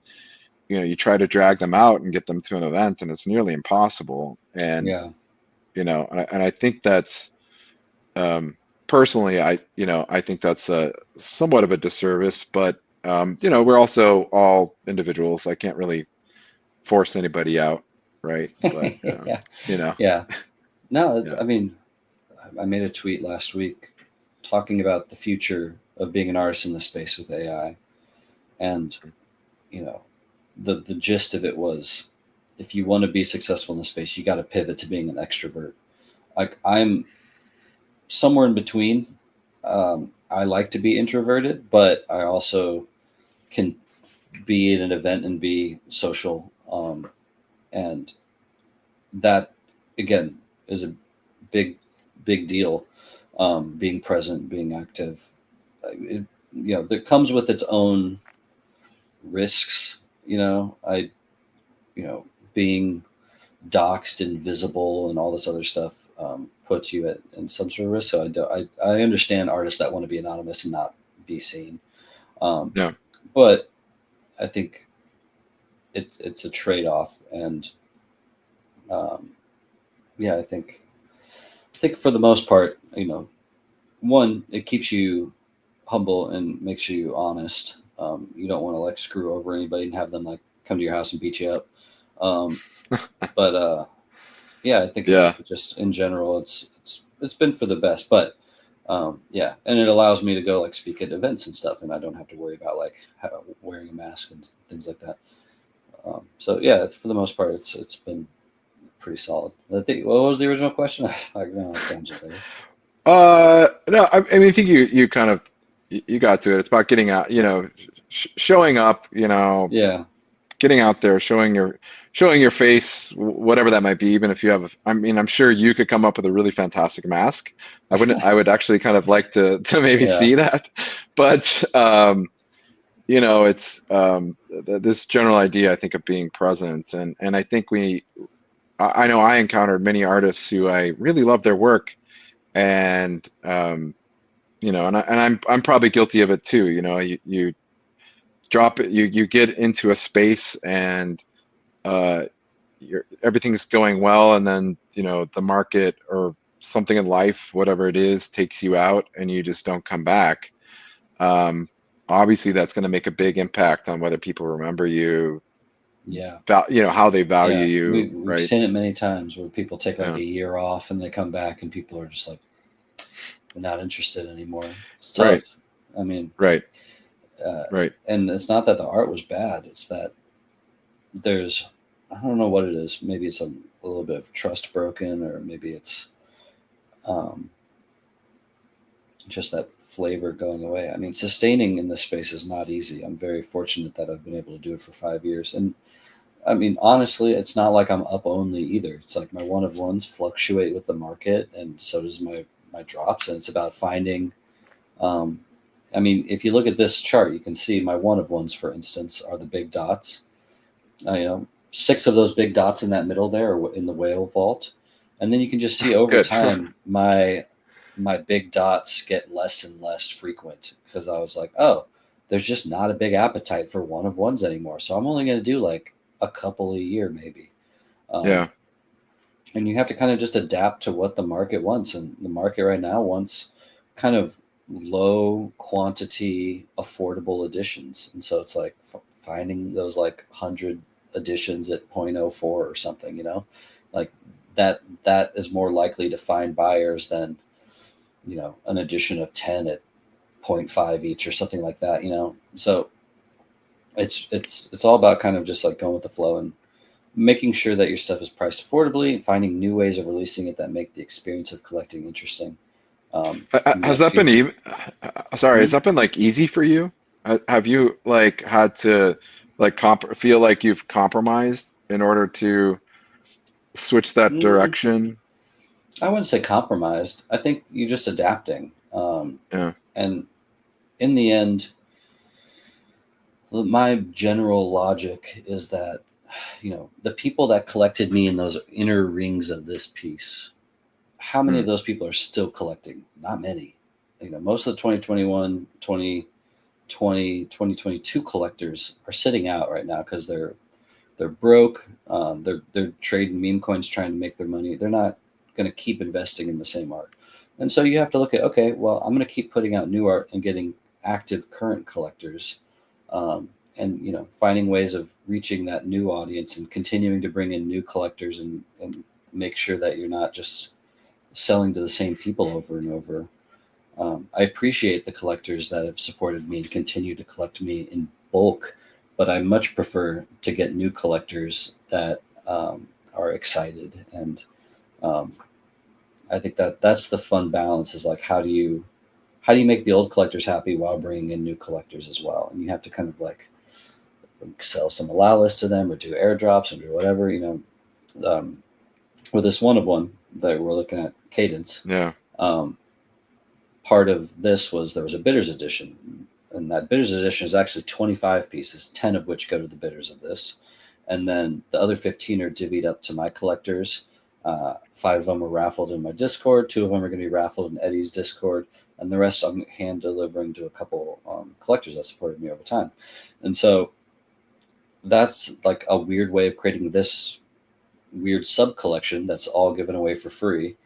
you try to drag them out and get them to an event and it's nearly impossible. And, Yeah. I think that's um, personally, I think that's somewhat of a disservice, but we're also all individuals. I can't really force anybody out, right? But Yeah. you know, Yeah. No, yeah. I mean, I made a tweet last week talking about the future of being an artist in the space with AI. And, you know, the gist of it was, if you want to be successful in the space, you got to pivot to being an extrovert. Like I'm somewhere in between. I like to be introverted, but I also can be at an event and be social. And that, again, is a big, big deal. Being present, being active, that comes with its own risks. Being doxed and visible and all this other stuff puts you in some sort of risk. So I understand artists that want to be anonymous and not be seen. Um, Yeah. but I think it's a trade off. And um, yeah, I think for the most part, one, it keeps you humble and makes you honest. You don't want to like screw over anybody and have them like come to your house and beat you up. Um, but yeah, I think Yeah. it just in general, it's been for the best. But yeah, and it allows me to go like speak at events and stuff, and I don't have to worry about like wearing a mask and things like that. So yeah, for the most part, it's been pretty solid. I think, what was the original question? I went on a tangent there. No, I mean, I think you kind of you got to it. It's about getting out, showing up, Yeah, getting out there, showing your face, whatever that might be. Even if you have, I mean, I'm sure you could come up with a really fantastic mask. I would actually kind of like to maybe yeah, see that, but it's this general idea, I think, of being present, and I think I know I encountered many artists who I really love their work, and you know, and I'm probably guilty of it too. You know, you drop it, you get into a space and everything's going well, and then you know the market or something in life, whatever it is, takes you out, and you just don't come back. Um, Obviously, that's going to make a big impact on whether people remember you, Yeah. you know, how they value Yeah. you, We've right? seen it many times where people take like Yeah, a year off and they come back and people are just like, not interested anymore. It's right, tough. I mean, right, uh, right. and it's not that the art was bad. It's that there's, I don't know what it is. Maybe it's a little bit of trust broken, or maybe it's um, just that flavor going away. I mean, sustaining in this space is not easy. I'm very fortunate that I've been able to do it for 5 years. And I mean, honestly, it's not like I'm up only either. It's like my one of ones fluctuate with the market, and so does my drops. And it's about finding. Um, I mean, if you look at this chart, you can see my one of ones, for instance, are the big dots. You know, 6 of those big dots in that middle there are in the whale vault, and then you can just see over Good. time my big dots get less and less frequent because I was like, oh, there's just not a big appetite for one of ones anymore. So I'm only going to do like a couple a year, maybe. Yeah, Um, and you have to kind of just adapt to what the market wants. And the market right now wants kind of low quantity, affordable editions. And so it's like finding those like 100 editions at 0.04 or something, you know, like that is more likely to find buyers than, you know, an edition of 10 at 0.5 each or something like that, you know. So it's all about kind of just like going with the flow and making sure that your stuff is priced affordably, finding new ways of releasing it that make the experience of collecting interesting. You has know, that been even? Sorry, has Mhm. that been like easy for you? Have you like had to like feel like you've compromised in order to switch that Mm, direction? I wouldn't say compromised. I think you're just adapting. Yeah, And in the end, my general logic is that, you know, the people that collected me in those inner rings of this piece, how many of mm, those people are still collecting? Not many. You know, most of the 2021, 2022 collectors are sitting out right now because they're broke. They're trading meme coins trying to make their money. They're not going to keep investing in the same art. And so you have to look at, okay, well, I'm going to keep putting out new art and getting active current collectors, um, and you know, finding ways of reaching that new audience and continuing to bring in new collectors and make sure that you're not just selling to the same people over and over. I appreciate the collectors that have supported me and continue to collect me in bulk, but I much prefer to get new collectors that are excited. And um, I think that that's the fun balance is like, how do you make the old collectors happy while bringing in new collectors as well? And you have to kind of like sell some allow list to them or do airdrops or do whatever, you know. With this one of one that we're looking at, Cadence, yeah, um, part of this was there was a bidders edition, and that bidders edition is actually 25 pieces, 10 of which go to the bidders of this, and then the other 15 are divvied up to my collectors. 5 of them are raffled in my Discord, 2 of them are going to be raffled in Eddie's Discord, and the rest I'm hand delivering to a couple collectors that supported me over time. And so that's like a weird way of creating this weird sub collection that's all given away for free.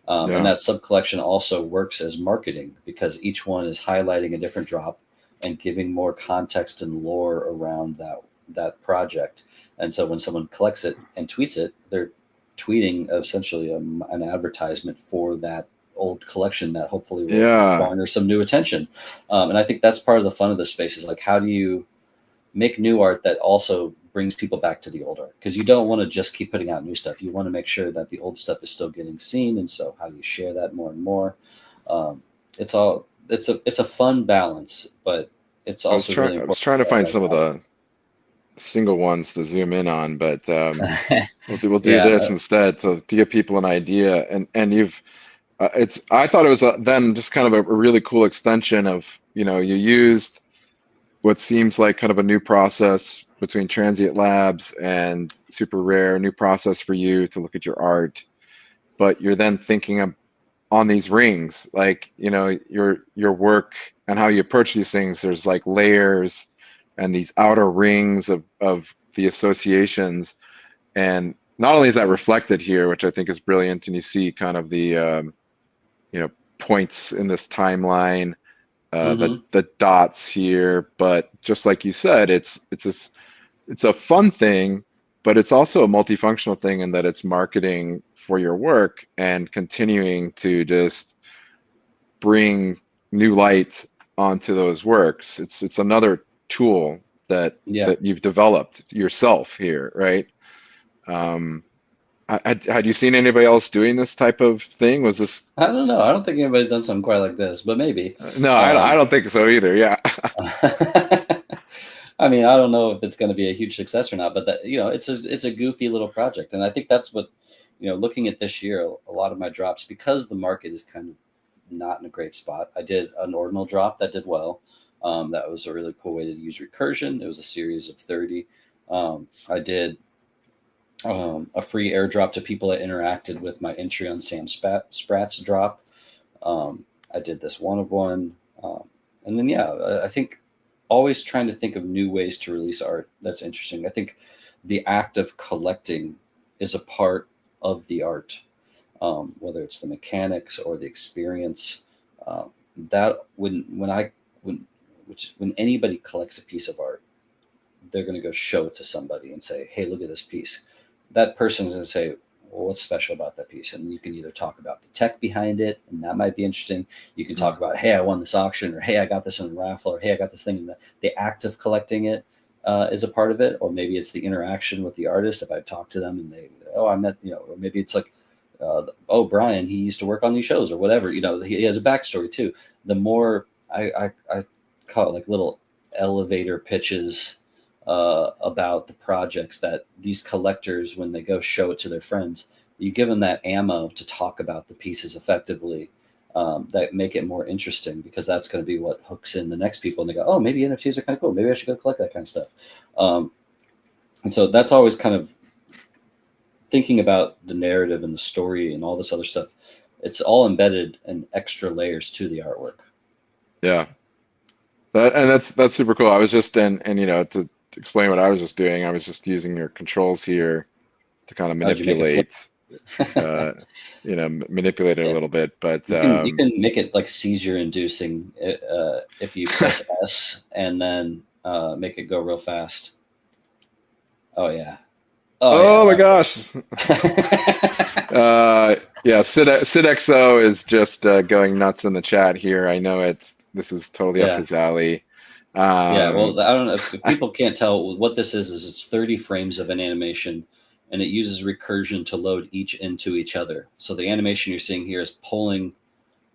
And yeah, that sub collection also works as marketing because each one is highlighting a different drop and giving more context and lore around that project. And so when someone collects it and tweets it, they're tweeting essentially an advertisement for that old collection that hopefully will yeah. garner some new attention. And I think that's part of the fun of the space is like, how do you make new art that also brings people back to the old art, because you don't want to just keep putting out new stuff. You want to make sure that the old stuff is still getting seen, and so how do you share that more and more? um, it's a fun balance, but it's also really I was important trying to to have find that some of the single ones to zoom in on, but balance. we'll do Yeah, this instead to give people an idea. And you've it's I thought it was then just kind of a really cool extension of, you know, you used what seems like kind of a new process between Transient Labs and Super Rare, new process for you to look at your art, but you're then thinking of on these rings, like, you know, your work and how you approach these things. There's like layers and these outer rings of the associations, and not only is that reflected here, which I think is brilliant, and you see kind of the you know, points in this timeline, Mm-hmm. the dots here, but just like you said, it's a fun thing, but it's also a multifunctional thing in that it's marketing for your work and continuing to just bring new light onto those works. It's another tool that Yeah. you've developed yourself here, right? Um, had you seen anybody else doing this type of thing? Was this? I don't know. I don't think anybody's done something quite like this, but maybe. No, I Um, don't think so either. Yeah. I mean, I don't know if it's going to be a huge success or not, but that, you know, it's a goofy little project, and I think that's what, you know, looking at this year, a lot of my drops, because the market is kind of not in a great spot. I did an ordinal drop that did well. That was a really cool way to use recursion. It was a series of 30. I did a free airdrop to people that interacted with my entry on Sam Spratt's drop. I did this one of one. And then, yeah, I think always trying to think of new ways to release art. That's interesting. I think the act of collecting is a part of the art, whether it's the mechanics or the experience. That when anybody collects a piece of art, they're going to go show it to somebody and say, "Hey, look at this piece." That person's going to say, "Well, what's special about that piece?" And you can either talk about the tech behind it, and that might be interesting. You can talk about, "Hey, I won this auction," or "Hey, I got this in a raffle," or "Hey, I got this thing." And the act of collecting it is a part of it, or maybe it's the interaction with the artist. If I talk to them and they, "Oh, I met," you know, or maybe it's like, "Oh, Brian, he used to work on these shows," or whatever. You know, he has a backstory too. The more I call it like little elevator pitches about the projects that these collectors, when they go show it to their friends, you give them that ammo to talk about the pieces effectively, that make it more interesting, because that's going to be what hooks in the next people, and they go, "Oh, maybe NFTs are kind of cool. Maybe I should go collect that kind of stuff." And so that's always kind of thinking about the narrative and the story and all this other stuff. It's all embedded in extra layers to the artwork. Yeah. And that's super cool. I was just and you know, to explain what I was just doing, I was just using your controls here to kind of How'd you make it flip? manipulate, you know, manipulate it a Yeah. little bit. But You can make it like seizure inducing if you press S and then make it go real fast. Oh yeah. Oh oh my yeah. gosh, yeah, SidXO is just going nuts in the chat here. I know this is totally up Yeah. his alley. Yeah. Um, Well, I don't know if people can't tell what this is. Is it's 30 frames of an animation, and it uses recursion to load each into each other. So the animation you're seeing here is pulling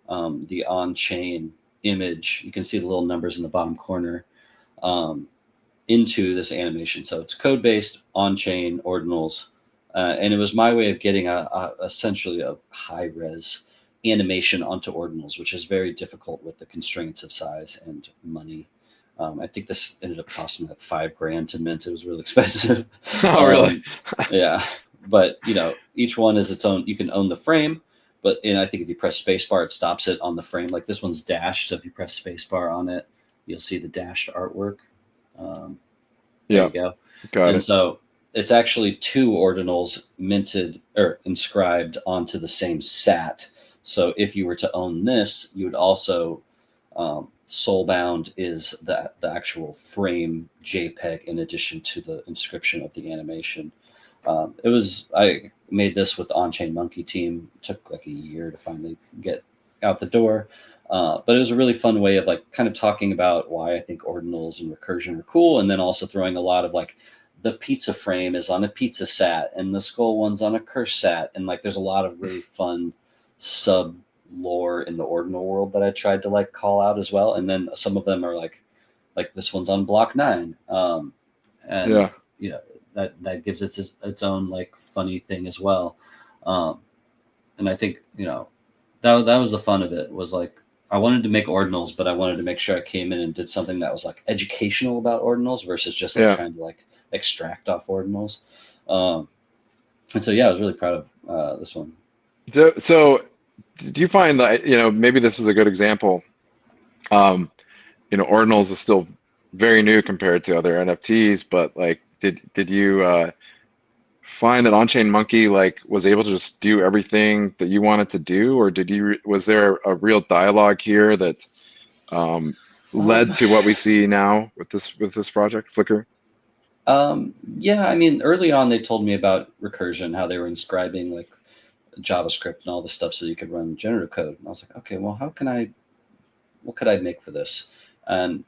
the on-chain image. You can see the little numbers in the bottom corner. Into this animation. So it's code-based, on-chain, ordinals. And it was my way of getting essentially a high-res animation onto ordinals, which is very difficult with the constraints of size and money. I think this ended up costing like $5,000 to mint. It was really expensive. oh, really? Yeah, but you know, each one is its own. You can own the frame, but and I think if you press spacebar, it stops it on the frame. Like this one's dashed, so if you press spacebar on it, you'll see the dashed artwork. There Yeah, you go. got And it. so it's actually two ordinals minted or inscribed onto the same sat. So if you were to own this, you would also soulbound is the actual frame JPEG in addition to the inscription of the animation. I made this with the On-Chain Monkey team. It took like a year to finally get out the door. But it was a really fun way of like kind of talking about why I think ordinals and recursion are cool, and then also throwing a lot of like the pizza frame is on a pizza sat and the skull one's on a curse sat, and like there's a lot of really fun sub lore in the ordinal world that I tried to like call out as well. And then some of them are like this one's on block 9, and Yeah, you know that gives its own like funny thing as well. And I think that was the fun of it, was like I wanted to make ordinals, but I wanted to make sure I came in and did something that was like educational about ordinals versus just like yeah. trying to like extract off ordinals. And so yeah, I was really proud of this one. So do you find that, maybe this is a good example? Um, Ordinals is still very new compared to other NFTs, but like, did you find that On-Chain Monkey like was able to just do everything that you wanted to do, or was there a real dialogue here that um, led Um, to what we see now with this project, Flickr? yeah, I mean, early on they told me about recursion, how they were inscribing like JavaScript and all the stuff so you could run generative code. And I was like, okay, well, what could I make for this? And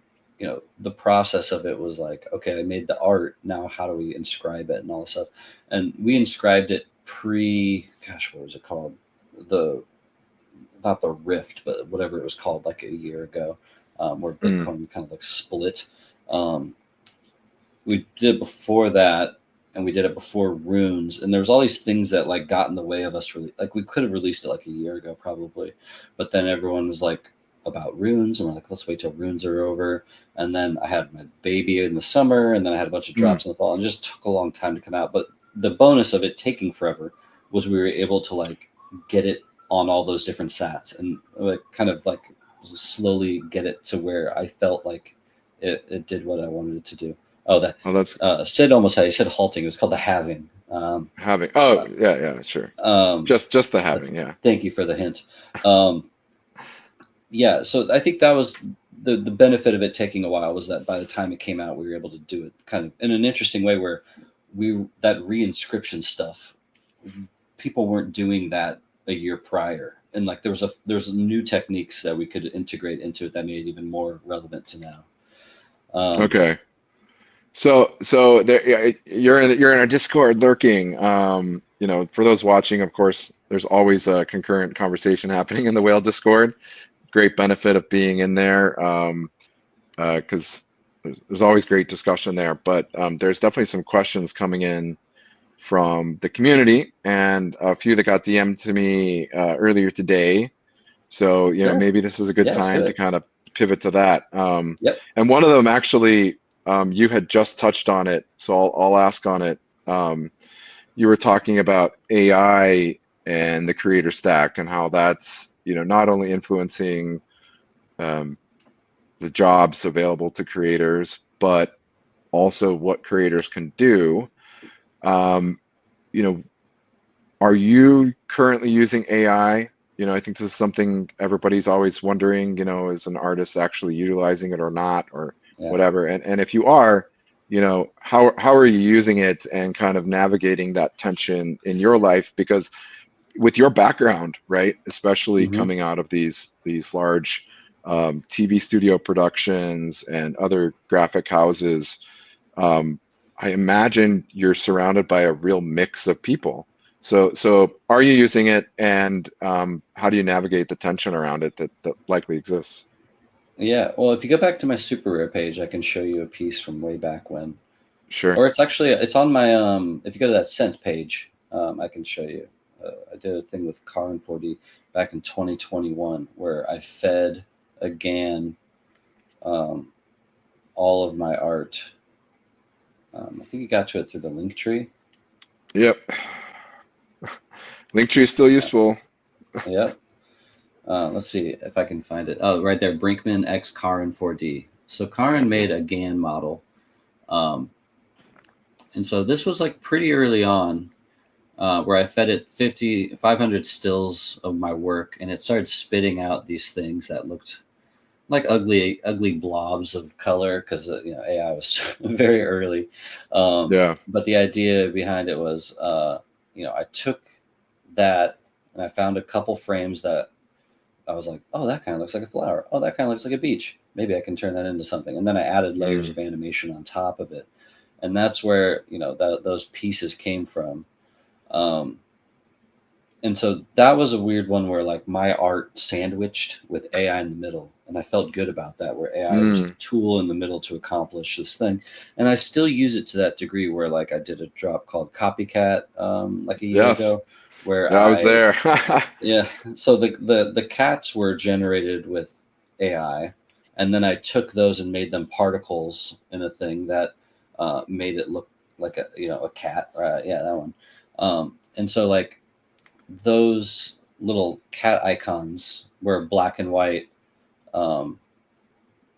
the process of it was like, okay, I made the art. Now, how do we inscribe it and all this stuff? And we inscribed it gosh, what was it called? The Not the Rift, but whatever it was called, like a year ago, where Mm, Bitcoin kind of like split. Um, we did it before that, and we did it before runes, and there was all these things that like got in the way of us really, like we could have released it like a year ago probably, but then everyone was like about runes, and we're like, let's wait till runes are over. And then I had my baby in the summer, and then I had a bunch of mm. drops in the fall, and it just took a long time to come out. But the bonus of it taking forever was we were able to like get it on all those different sats, and like kind of like slowly get it to where I felt like it did what I wanted it to do. Oh, that Oh, that's Sid almost had, he said halting. It was called the halving. having. Oh, Uh, yeah, sure. um, Just the having, yeah. Thank you for the hint. Um, yeah, so I think that was the benefit of it taking a while, was that by the time it came out, we were able to do it kind of in an interesting way where that reinscription stuff, people weren't doing that a year prior. And like there's new techniques that we could integrate into it that made it even more relevant to now. Um, Okay. So there, yeah, you're in a Discord lurking. For those watching, of course, there's always a concurrent conversation happening in the Whale Discord. Great benefit of being in there, because there's always great discussion there. But there's definitely some questions coming in from the community, and a few that got DM'd to me earlier today. So, sure. maybe this is a good Yeah, let's do time to it. kind of pivot to that. Yep. And one of them actually, you had just touched on it, so I'll ask on it. You were talking about AI and the creator stack and how that's, not only influencing um, the jobs available to creators, but also what creators can do. Um, you know, Are you currently using AI? I think this is something everybody's always wondering, is an artist actually utilizing it or not, or Yeah. whatever. And if you are, how are you using it and kind of navigating that tension in your life? Because with your background, right, especially Hmm. coming out of these large TV studio productions and other graphic houses, um, I imagine you're surrounded by a real mix of people. So are you using it, and how do you navigate the tension around it that likely exists? Yeah. Well, if you go back to my super rare page, I can show you a piece from way back when. Sure. Or it's on my if you go to that sent page, I can show you. I did a thing with Car and 4D back in 2021 where I fed again um, all of my art. I think you got to it through the link tree. Yep. Linktree is still useful. Yep. Let's see if I can find it. Oh, right there, Brinkman X Karin 4D. So Karin made a GAN model. Um, and so this was like pretty early on, where I fed it 500 stills of my work, and it started spitting out these things that looked like ugly blobs of color because AI was very early. Yeah. But the idea behind it was, I took that and I found a couple frames that I was like, oh, that kind of looks like a flower. Oh, that kind of looks like a beach. Maybe I can turn that into something. And then I added layers Mm. of animation on top of it, and that's where those pieces came from. Um, and so that was a weird one where like my art sandwiched with AI in the middle, and I felt good about that. Where AI was Mm. the tool in the middle to accomplish this thing, and I still use it to that degree. Where like I did a drop called Copycat like a year Yes. ago, where Yeah, I was there. yeah. So the cats were generated with AI, and then I took those and made them particles in a thing that made it look like a cat. Yeah, that one. And so like those little cat icons were black and white, um,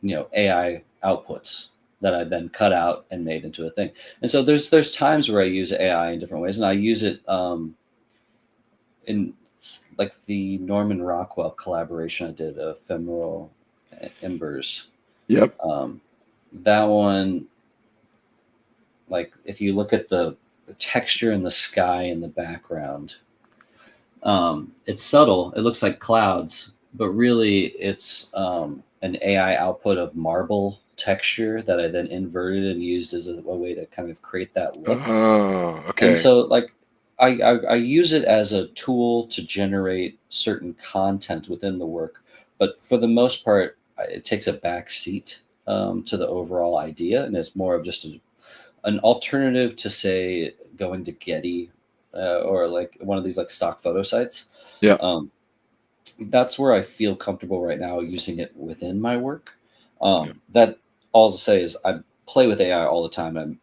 AI outputs that I then cut out and made into a thing. And so there's times where I use AI in different ways, and I use it in like the Norman Rockwell collaboration I did, Ephemeral Embers. Yep. That one, like if you look at the texture in the sky in the background, it's subtle. It looks like clouds, but really it's an AI output of marble texture that I then inverted and used as a way to kind of create that look. Oh, And okay. so like I use it as a tool to generate certain content within the work, but for the most part, it takes a back seat to the overall idea, and it's more of just an alternative to say going to Getty or like one of these like stock photo sites. Yeah. That's where I feel comfortable right now using it within my work. Yeah. That all to say is I play with AI all the time.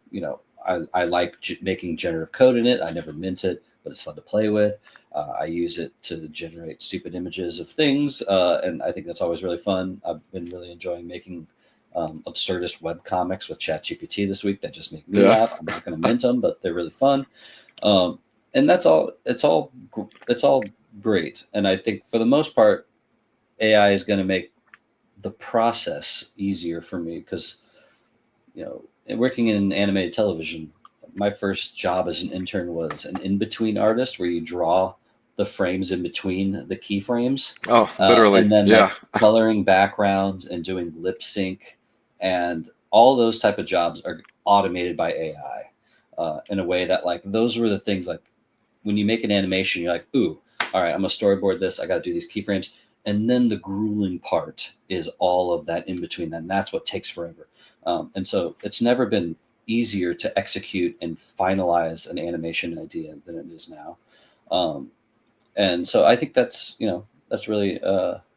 I like making generative code in it. I never mint it, but it's fun to play with. I use it to generate stupid images of things, and I think that's always really fun. I've been really enjoying making absurdist web comics with ChatGPT this week that just make me Yeah. laugh. I'm not going to mint them, but they're really fun. And that's all. It's all great. And I think for the most part, AI is going to make the process easier for me because working in animated television, my first job as an intern was an in-between artist where you draw the frames in between the keyframes, Oh, literally. and then Yeah. like coloring backgrounds and doing lip sync, and all those type of jobs are automated by AI in a way that like those were the things like when you make an animation, you're like, ooh, all right, I'm gonna storyboard this. I got to do these keyframes, and then the grueling part is all of that in between that, and that's what takes forever. And so it's never been easier to execute and finalize an animation idea than it is now. And so I think that's really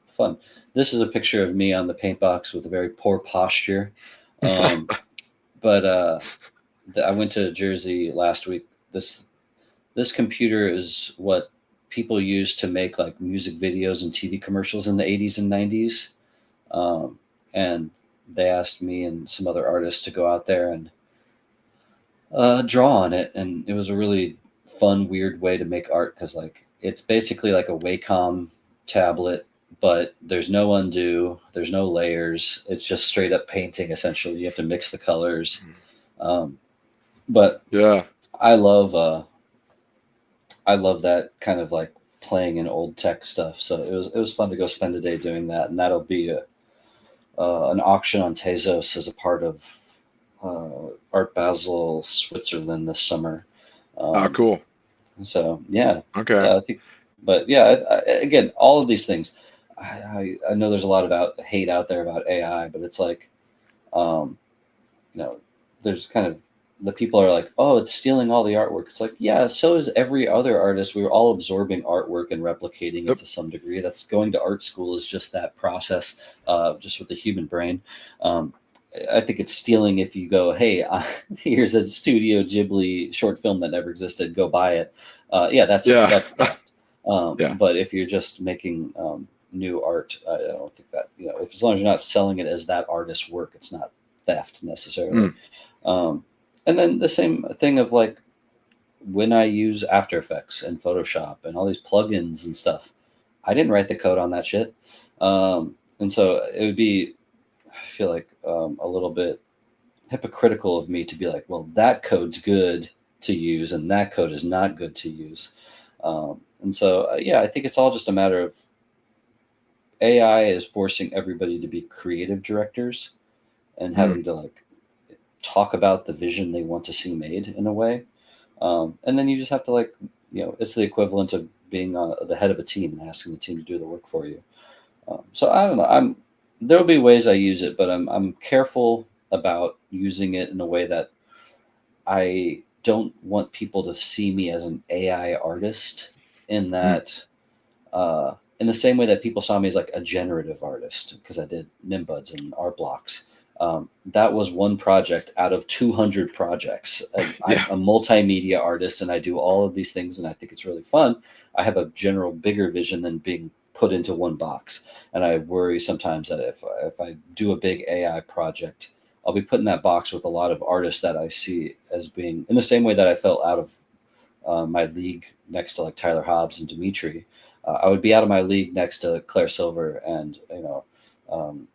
fun. This is a picture of me on the paint box with a very poor posture. Um, but I went to Jersey last week. This computer is what people used to make like music videos and TV commercials in the 80s and 90s. And they asked me and some other artists to go out there and draw on it. And it was a really fun, weird way to make art because like it's basically like a Wacom tablet, but there's no undo, there's no layers. It's just straight up painting essentially. You have to mix the colors. But Yeah. I love that kind of like playing in old tech stuff. So it was fun to go spend a day doing that, and that'll be an auction on Tezos as a part of Art Basel Switzerland this summer. Cool. So yeah, Okay. I think, but yeah, again, all of these things. I know there's a lot of hate out there about AI, but it's like, there's kind of the people are like, oh, it's stealing all the artwork. It's like, yeah, so is every other artist. We were all absorbing artwork and replicating it to some degree. That's going to art school is just that process, just with the human brain. I think it's stealing if you go, hey, here's a Studio Ghibli short film that never existed. Go buy it. That's theft. But if you're just making new art, I don't think that if as long as you're not selling it as that artist's work, it's not theft necessarily. And then the same thing of like when I use After Effects and Photoshop and all these plugins and stuff, I didn't write the code on that shit. And so it would be, I feel like a little bit hypocritical of me to be like, well, that code's good to use and that code is not good to use. And so, I think it's all just a matter of AI is forcing everybody to be creative directors and having to like talk about the vision they want to see made in a way. And then you just have to like, it's the equivalent of being the head of a team and asking the team to do the work for you. So I don't know. There'll be ways I use it, but I'm careful about using it in a way that I don't want people to see me as an AI artist in that, in the same way that people saw me as like a generative artist because I did Nimbuds and art blocks. That was one project out of 200 projects. I'm Yeah. a multimedia artist and I do all of these things and I think it's really fun. I have a general bigger vision than being put into one box. And I worry sometimes that if I do a big AI project, I'll be put in that box with a lot of artists that I see as being in the same way that I felt out of my league next to like Tyler Hobbs and Dimitri. I would be out of my league next to Claire Silver and, um,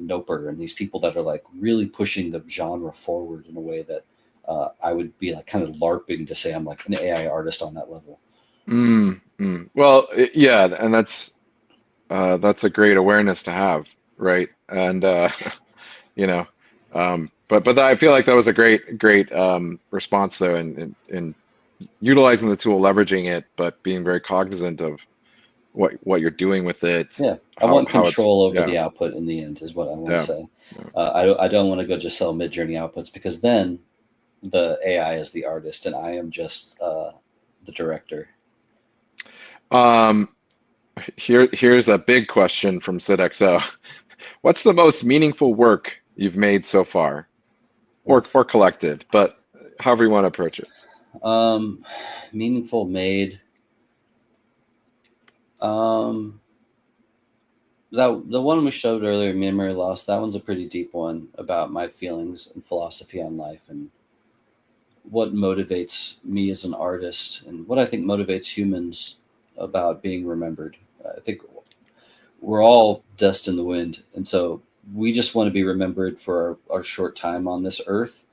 Noper and these people that are like really pushing the genre forward in a way that I would be like kind of LARPing to say I'm like an AI artist on that level. Well, yeah, and that's a great awareness to have, right? And you know, but I feel like that was a great response though, in utilizing the tool, leveraging it, but being very cognizant of what you're doing with it, Yeah, I want how it's, control over yeah, the output in the end is what I want to yeah, say. yeah. I don't want to go just sell mid-journey outputs because then the AI is the artist and I am just the director. Um, here's a big question from SidXO. What's the most meaningful work you've made so far, or collected, but however you want to approach it? Meaningful made. Um, that the one we showed earlier, Memory Loss, that one's a pretty deep one about my feelings and philosophy on life and what motivates me as an artist and what I think motivates humans about being remembered. I think we're all dust in the wind. And so we just want to be remembered for our short time on this earth.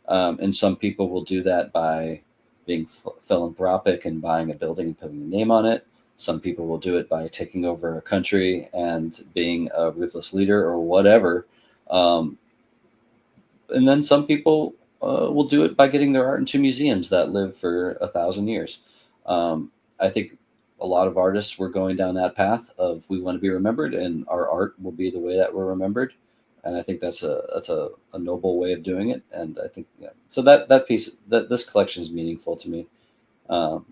And some people will do that by being philanthropic and buying a building and putting a name on it. Some people will do it by taking over a country and being a ruthless leader or whatever. Um, and then some people will do it by getting their art into museums that live for 1,000 years. I think a lot of artists were going down that path of we want to be remembered, and our art will be the way that we're remembered. And I think that's a noble way of doing it. And I think so that piece that this collection is meaningful to me.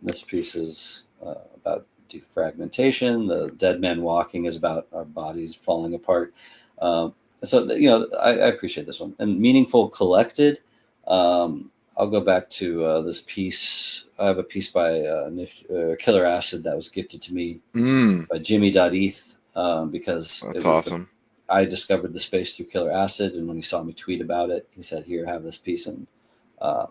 This piece is about defragmentation. The Dead Man Walking is about our bodies falling apart. I appreciate this one. And meaningful collected. I'll go back to this piece. I have a piece by Killer Acid that was gifted to me by Jimmy.eth because That's awesome. I discovered the space through Killer Acid, and when he saw me tweet about it, he said, "Here, have this piece," and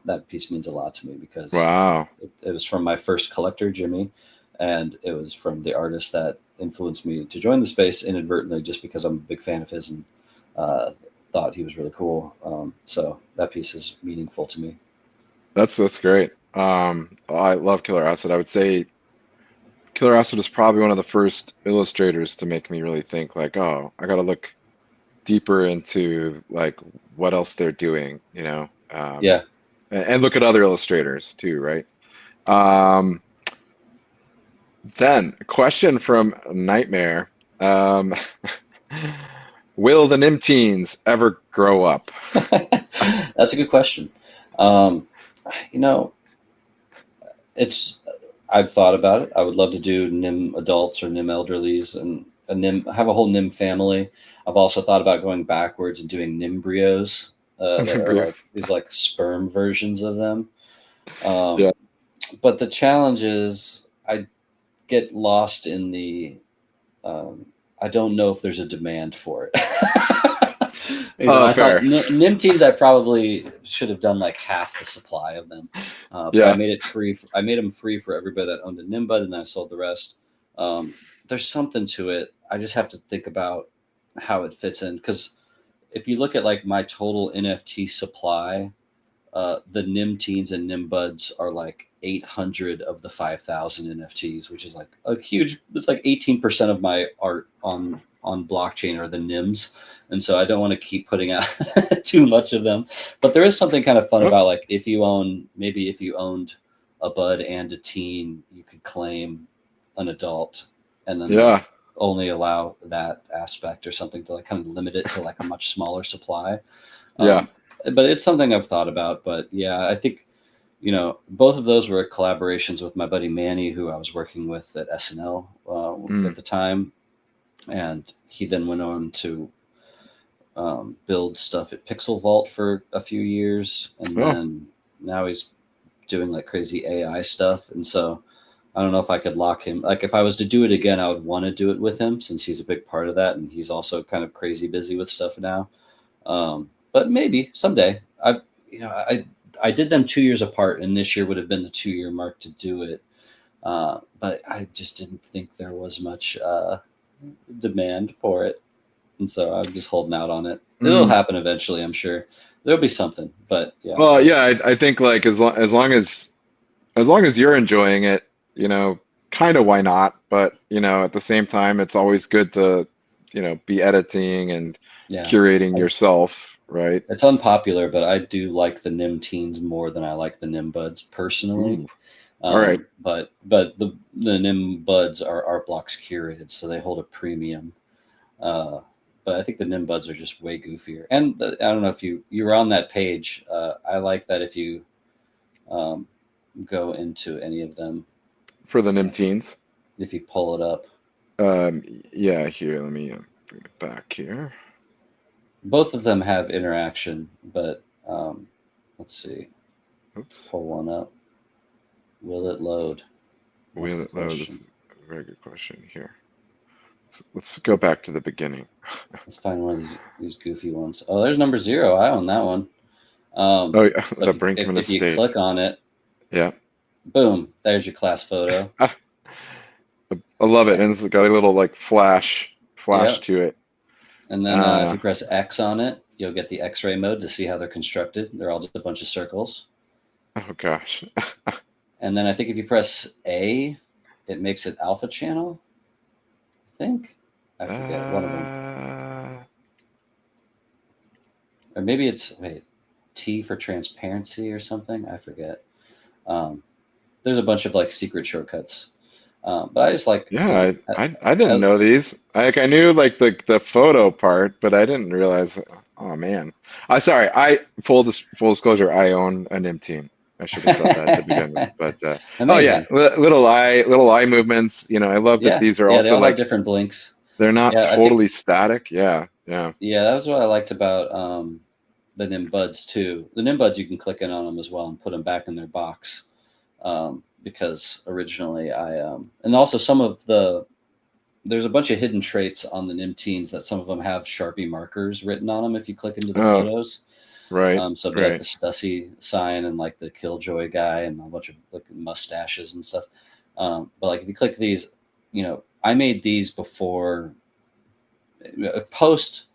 that piece means a lot to me because Wow. it was from my first collector, Jimmy, and it was from the artist that influenced me to join the space inadvertently, just because I'm a big fan of his and thought he was really cool. So that piece is meaningful to me. That's great. I love Killer Acid. I would say Killer Acid was probably one of the first illustrators to make me really think like, oh, I got to look deeper into like what else they're doing, Yeah. and look at other illustrators too, right? Um, then a question from Nightmare. Um, will the NIM teens ever grow up? That's a good question. Um, it's I've thought about it. I would love to do NIM adults or NIM elderlies and have a whole NIM family. I've also thought about going backwards and doing NIMBRIOs that are like these like sperm versions of them. Yeah. But the challenge is I get lost in the I don't know if there's a demand for it. I fair. thought NIM teams I probably should have done like half the supply of them, but I made it free. I made them free for everybody that owned a NIM, and then I sold the rest. There's something to it. I just have to think about how it fits in because if you look at like my total NFT supply, the NIM teens and NIM buds are like 800 of the 5,000 NFTs, which is like a huge. It's like 18% of my art on blockchain are the NIMs, and so I don't want to keep putting out too much of them. But there is something kind of fun about like if you owned a bud and a teen, you could claim an adult, and then only allow that aspect or something to like kind of limit it to like a much smaller supply. But it's something I've thought about. But yeah, I think, both of those were collaborations with my buddy Manny, who I was working with at SNL at the time. And he then went on to build stuff at Pixel Vault for a few years, and then now he's doing like crazy AI stuff. And so I don't know if I could lock him. Like if I was to do it again, I would want to do it with him since he's a big part of that, and he's also kind of crazy busy with stuff now. But maybe someday. I did them 2 years apart, and this year would have been the 2-year mark to do it. But I just didn't think there was much demand for it, and so I'm just holding out on it. It'll happen eventually, I'm sure. There'll be something, but yeah. Well, yeah, I think like as long as you're enjoying it, kind of why not? But at the same time, it's always good to be editing and curating yourself, right? It's unpopular, but I do like the Nim Teens more than I like the Nim Buds personally. All right. But the Nim Buds are art blocks curated, so they hold a premium. But I think the Nim Buds are just way goofier. And I don't know if you were on that page. I like that if you go into any of them. For the Nim Teens? If you pull it up. Yeah, here, let me bring it back here. Both of them have interaction, but let's see. Oops. Pull one up. Will it load? Will it load? This is a very good question here. Let's go back to the beginning. Let's find one of these goofy ones. Oh, there's number 0. I own that one. The Brinkman if you estate. click on it, yeah, boom, there's your class photo. I love it, and it's got a little like flash to it. And then if you press X on it, you'll get the X-ray mode to see how they're constructed. They're all just a bunch of circles. Oh gosh. And then I think if you press A, it makes it alpha channel. I think. I forget one of them. Or maybe it's T for transparency or something. I forget. There's a bunch of like secret shortcuts. But I just like. Yeah, I didn't know these. I knew like the photo part, but I didn't realize. Oh man, full disclosure, I own an Nim Teen. I should have said that to begin with, but little eye movements. I love that these are also they all like have different blinks. They're not totally static. Yeah. Yeah, that was what I liked about the Nim Buds too. The Nim Buds, you can click in on them as well and put them back in their box. Because originally and also there's a bunch of hidden traits on the Nim Teens that some of them have Sharpie markers written on them if you click into the photos. Right. So like the Stussy sign and like the Killjoy guy and a bunch of like mustaches and stuff. But like if you click these, I made these before post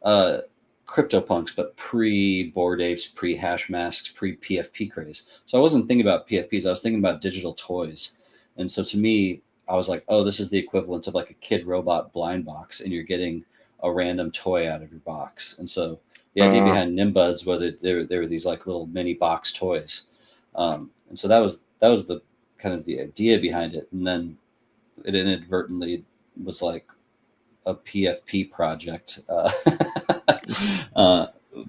CryptoPunks, but pre Bored Apes, pre Hash Masks, pre PFP craze. So I wasn't thinking about PFPs. I was thinking about digital toys. And so to me, I was like, oh, this is the equivalent of like a kid robot blind box, and you're getting a random toy out of your box. And so the idea behind Nim Buds was there were these like little mini box toys. And so that was the kind of the idea behind it. And then it inadvertently was like a PFP project.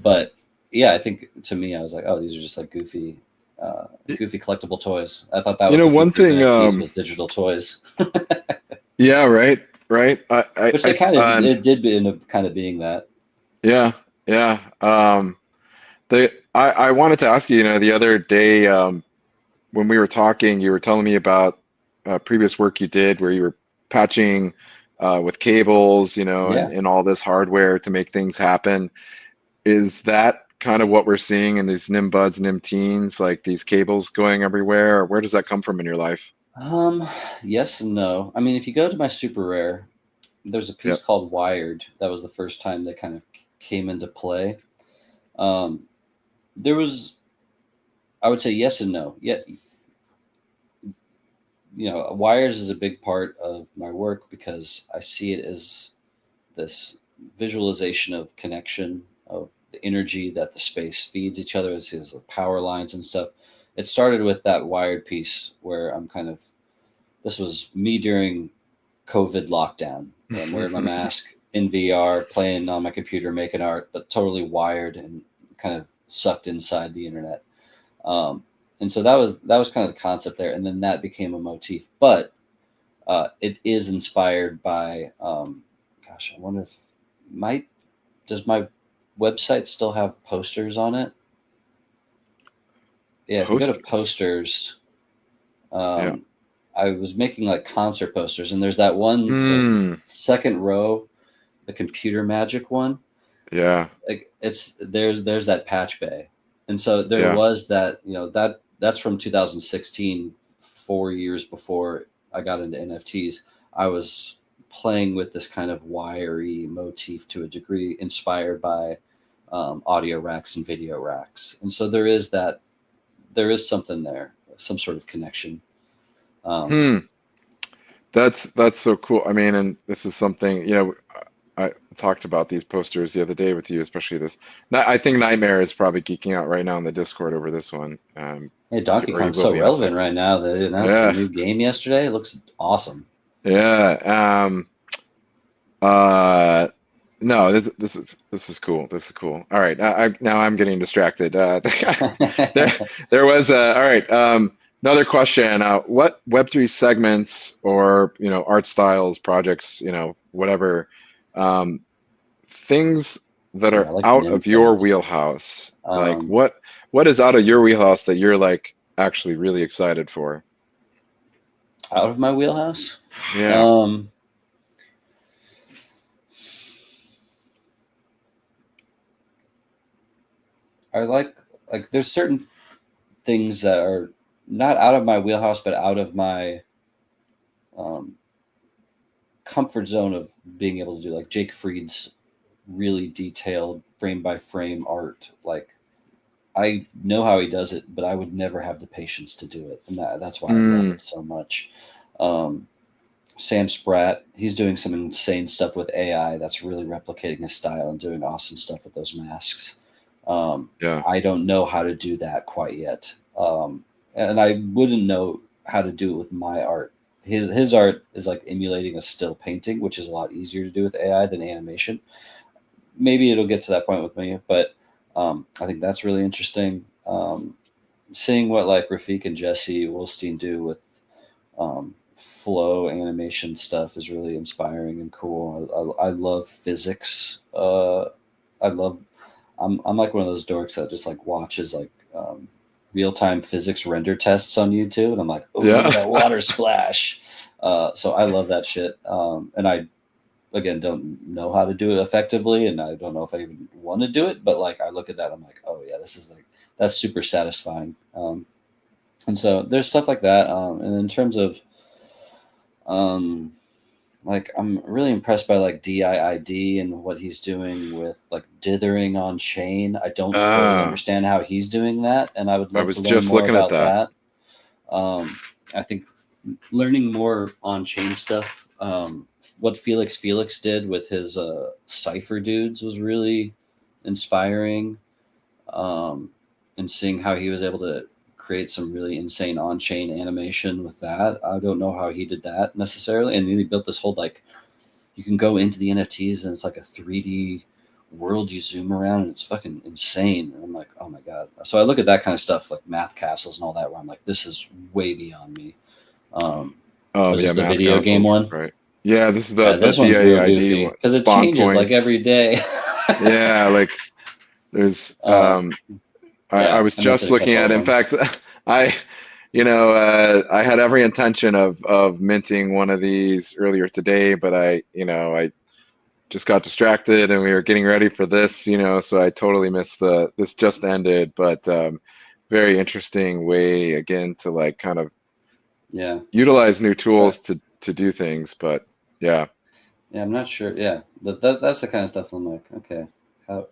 But yeah, I think to me, I was like, oh, these are just like goofy collectible toys. I thought that was one thing was digital toys. Yeah, right. Which it did end up kind of being that. Yeah. I wanted to ask you, the other day when we were talking, you were telling me about previous work you did where you were patching with cables, and all this hardware to make things happen. Is that kind of what we're seeing in these Nim Buds, Nim Teens, like these cables going everywhere? Or where does that come from in your life? Yes and no. I mean, if you go to my super rare, there's a piece called Wired. That was the first time that kind of came into play. There was, I would say yes and no. Yeah. Wires is a big part of my work because I see it as this visualization of connection, of the energy that the space feeds each other. It's the power lines and stuff. It started with that Wired piece where this was me during COVID lockdown. I'm wearing my mask in VR, playing on my computer, making art, but totally wired and kind of sucked inside the internet. And so that was kind of the concept there. And then that became a motif, but it is inspired by, I wonder if does my websites still have posters on it. Yeah, if you go to posters, Yeah. I was making like concert posters, and there's that one, the Hmm. second row, the computer magic one. Yeah. Like there's that patch bay, and so there Yeah. was that, that's from 2016, 4 years before I got into NFTs. I was playing with this kind of wiry motif to a degree, inspired by audio racks and video racks, and so there is something there, some sort of connection. Hmm. That's so cool. I mean, and this is something, I talked about these posters the other day with you, especially this. I think Nightmare is probably geeking out right now in the Discord over this one. Hey, Donkey Or he Kong's will so be in a relevant second. right now. They announced the Yeah. new game yesterday. It looks awesome. Yeah. Uh, no, this is cool. This is cool. All right. Now I'm getting distracted. There was all right. Another question. What Web3 segments or art styles, projects, whatever, things that Yeah, I are like out nim of your things. wheelhouse? Like Um, what is out of your wheelhouse that you're like actually really excited for? Out of my wheelhouse. Yeah. Um, I like there's certain things that are not out of my wheelhouse, but out of my um, comfort zone of being able to do, like Jake Fried's really detailed frame by frame art. Like, I know how he does it, but I would never have the patience to do it, and that's why I love Mm, it so much. Um, Sam Spratt, he's doing some insane stuff with AI that's really replicating his style and doing awesome stuff with those masks. yeah. I don't know how to do that quite yet, and I wouldn't know how to do it with my art. His art is like emulating a still painting, which is a lot easier to do with AI than animation. Maybe it'll get to that point with me, but I think that's really interesting. Seeing what like Rafik and Jesse Wolstein do with flow animation stuff is really inspiring and cool. I love physics. I love. I'm like one of those dorks that just like watches like real time physics render tests on YouTube, and I'm like, oh, look at Yeah. that water splash. So I love that shit, and I again don't know how to do it effectively, and I don't know if I even want to do it. But like I look at that, I'm like, oh yeah, this is like that's super satisfying. And so there's stuff like that. And in terms of um, like I'm really impressed by like DIID and what he's doing with like dithering on chain. I don't fully Ah, understand how he's doing that, and I would I love to was learn just more looking at about that. that. I think learning more on chain stuff. What Felix did with his cipher dudes was really inspiring, um, and seeing how he was able to create some really insane on-chain animation with that. I don't know how he did that necessarily, and then he built this whole like you can go into the NFTs and it's like a 3D world you zoom around and it's fucking insane. And I'm like, oh my god. So I look at that kind of stuff like math castles and all that where I'm like, this is way beyond me. Um, Oh was yeah, this the math video game castles, one? right? Yeah, this is Yeah, the this one's real DIID goofy one, because it spawn changes like points. every day. Yeah, like there's um, I yeah, was I minted just a looking couple at, of in them. fact, I I had every intention of minting one of these earlier today, but I just got distracted and we were getting ready for this, so I totally missed this just ended, but very interesting way again to like kind of Yeah, utilize new but tools to do things, but yeah. yeah, I'm not sure. Yeah, that's the kind of stuff I'm like, okay, how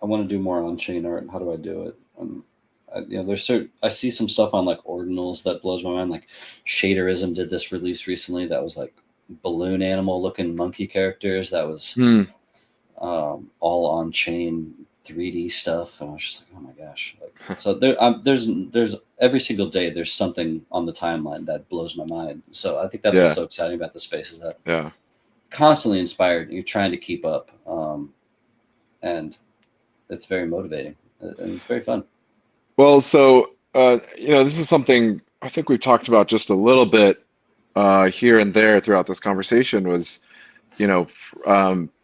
I want to do more on chain art. How do I do it? There's certain I see some stuff on like ordinals that blows my mind. Like Shaderism did this release recently that was like balloon animal looking monkey characters. That was Hmm. all on chain 3D stuff, and I was just like, oh my gosh! Like, so there's every single day there's something on the timeline that blows my mind. So I think that's what's Yeah, so exciting about the space is that yeah. constantly inspired. You're trying to keep up, and it's very motivating and it's very fun. Well, so this is something I think we've talked about just a little bit here and there throughout this conversation was,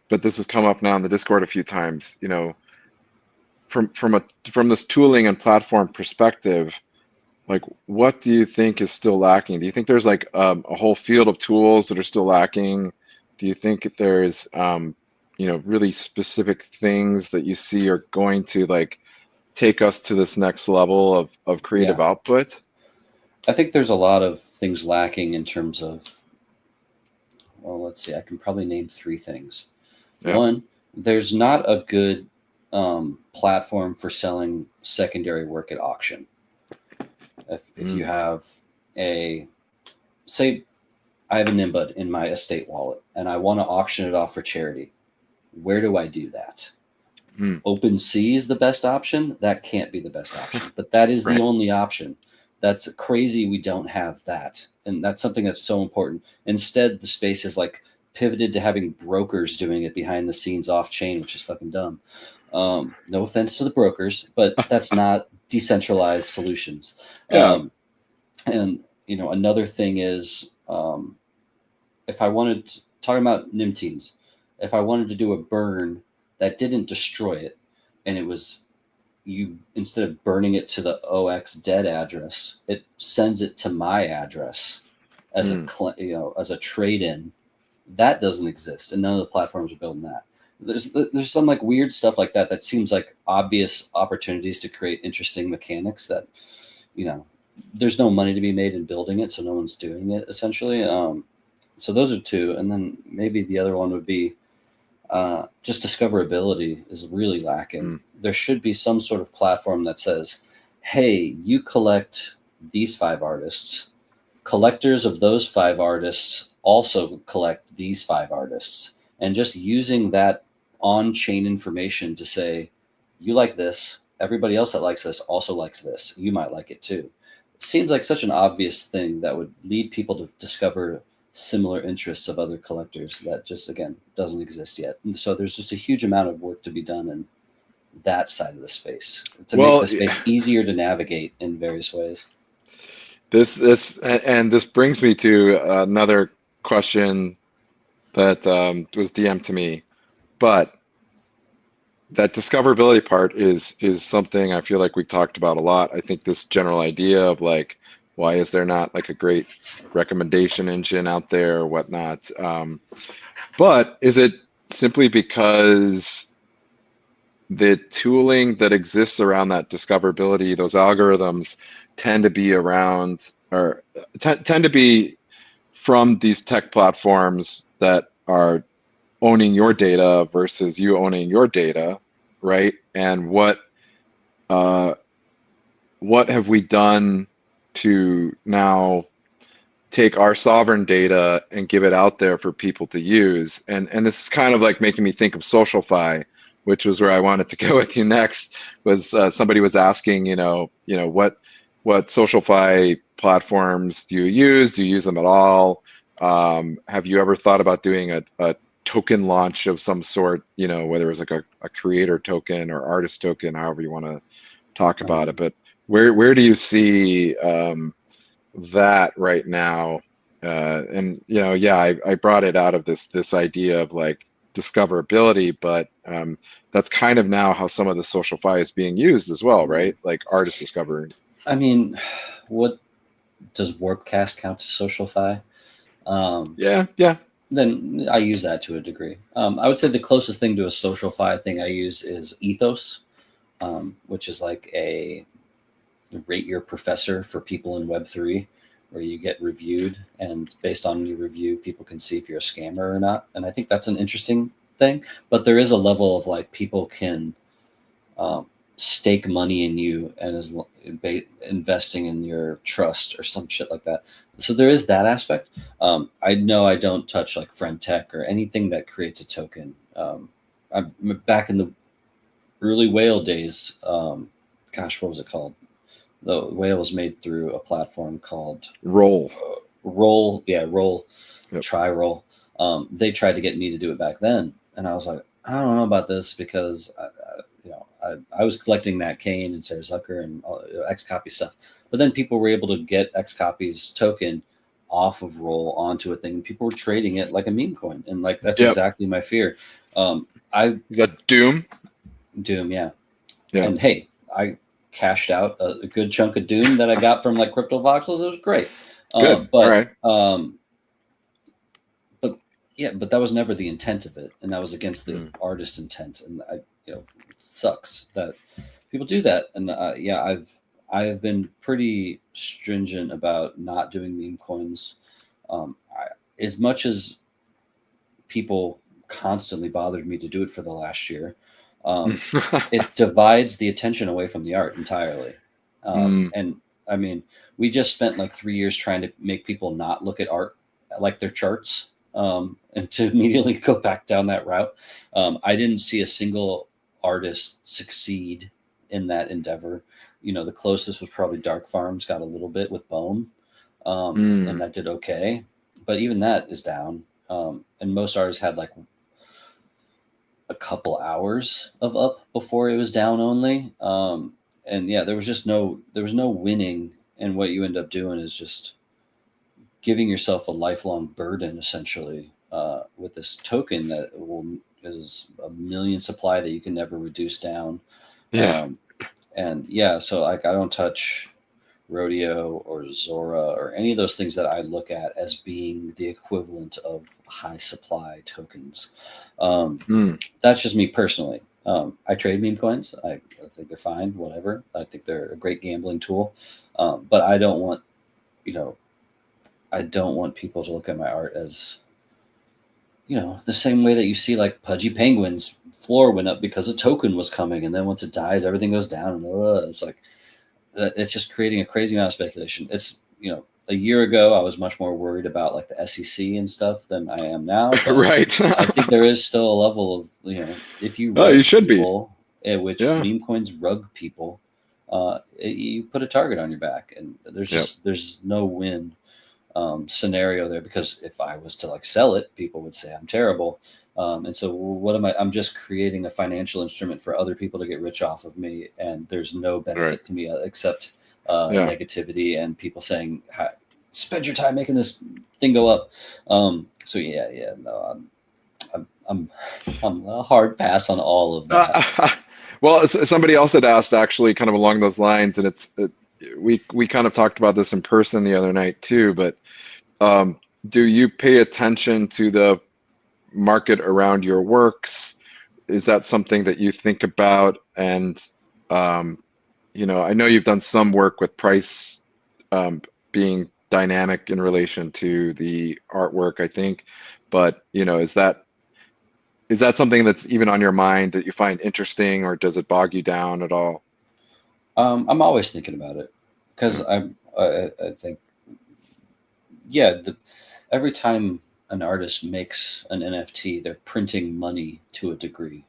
but this has come up now in the Discord a few times. You know, from this tooling and platform perspective, like what do you think is still lacking? Do you think there's like a whole field of tools that are still lacking? Do you think there's you know, really specific things that you see are going to like take us to this next level of creative Yeah. output? I think there's a lot of things lacking in terms of, well, let's see, I can probably name three things. Yeah. One, there's not a good platform for selling secondary work at auction. If you have a, say, I have a Nimbud in my estate wallet and I want to auction it off for charity. Where do I do that? OpenSea is the best option. That can't be the best option, but that is the only option. That's crazy. We don't have that. And that's something that's so important. Instead, the space is like pivoted to having brokers doing it behind the scenes off chain, which is fucking dumb. No offense to the brokers, but that's not decentralized solutions. Yeah. And, you know, another thing is, if I wanted to, talking about Nimteens, if I wanted to do a burn that didn't destroy it, and it was, you, instead of burning it to the OX dead address, it sends it to my address as a you know, as a trade-in. That doesn't exist, and none of the platforms are building that. There's some like weird stuff like that that seems like obvious opportunities to create interesting mechanics that, you know, there's no money to be made in building it, so no one's doing it essentially. So those are two, and then maybe the other one would be just discoverability is really lacking. There should be some sort of platform that says, hey, you collect these 5 artists. Collectors of those 5 artists also collect these 5 artists. And just using that on-chain information to say, you like this, everybody else that likes this also likes this. You might like it too. It seems like such an obvious thing that would lead people to discover similar interests of other collectors that just, again, doesn't exist yet. And so there's just a huge amount of work to be done in that side of the space to make the space easier to navigate in various ways. This brings me to another question that was DM'd to me, but that discoverability part is something I feel like we talked about a lot. I think this general idea of like, why is there not like a great recommendation engine out there or whatnot? But is it simply because the tooling that exists around that discoverability, those algorithms tend to be around or tend to be from these tech platforms that are owning your data versus you owning your data, right? And what have we done to now take our sovereign data and give it out there for people to use? And this is kind of like making me think of SocialFi, which was where I wanted to go with you next. Was somebody was asking, what SocialFi platforms do you use? Do you use them at all? Have you ever thought about doing a token launch of some sort, whether it was like a creator token or artist token, however you want to talk about it. But where do you see that right now? And I brought it out of this idea of like discoverability, but that's kind of now how some of the SocialFi is being used as well, right? Like artist discovery. I mean, what does Warpcast count to SocialFi? Yeah. Then I use that to a degree. I would say the closest thing to a SocialFi thing I use is Ethos, which is like a rate your professor for people in Web3, where you get reviewed, and based on your review, people can see if you're a scammer or not. And I think that's an interesting thing. But there is a level of like people can stake money in you and is investing in your trust or some shit like that. So there is that aspect. I know I don't touch like Friend Tech or anything that creates a token. I'm back in the early whale days. What was it called? The whale was made through a platform called Roll. Roll. Yep. Try Roll. They tried to get me to do it back then, and I was like, I don't know about this because I was collecting Matt Kane and Sarah Zucker and Xcopy stuff, but then people were able to get Xcopy's token off of Roll onto a thing, and people were trading it like a meme coin, and like that's exactly my fear. I Is that Doom? Doom, yeah. Yeah. And hey, I cashed out a good chunk of Doom that I got from like crypto voxels. It was great. Good. All right. But yeah, but that was never the intent of it, and that was against the Mm. artist intent. And it sucks that people do that. And yeah, I've been pretty stringent about not doing meme coins. As much as people constantly bothered me to do it for the last year, it divides the attention away from the art entirely. And I mean, we just spent like 3 years trying to make people not look at art like their charts, and to immediately go back down that route. I didn't see a single artist succeed in that endeavor. The closest was probably Dark Farms, got a little bit with Bone, and that did okay. But even that is down. And most artists had like a couple hours of up before it was down only. And yeah, there was no winning. And what you end up doing is just giving yourself a lifelong burden, essentially, with this token that is a million supply that you can never reduce down. Yeah. And yeah, so like I don't touch Rodeo or Zora or any of those things that I look at as being the equivalent of high supply tokens. That's just me personally. I trade meme coins. I think they're fine, whatever. I think they're a great gambling tool. But I don't want, I don't want people to look at my art as, the same way that you see like Pudgy Penguin's floor went up because a token was coming, and then once it dies, everything goes down. And it's like, it's just creating a crazy amount of speculation. It's, a year ago, I was much more worried about like the SEC and stuff than I am now. Right. I think there is still a level of, if you Oh, rug you should people, which Yeah. meme coins rug people, you put a target on your back, and there's no win scenario there, because if I was to like sell it, people would say I'm terrible. And so what am I? I'm just creating a financial instrument for other people to get rich off of me, and there's no benefit to me except negativity and people saying, "Spend your time making this thing go up." So no, I'm a hard pass on all of that. Well, somebody else had asked actually, kind of along those lines, and we kind of talked about this in person the other night too. But do you pay attention to the market around your works? Is that something that you think about? And I know you've done some work with price being dynamic in relation to the artwork, I think. But is that something that's even on your mind that you find interesting, or does it bog you down at all? I'm always thinking about it, because I think, every time an artist makes an NFT, they're printing money to a degree.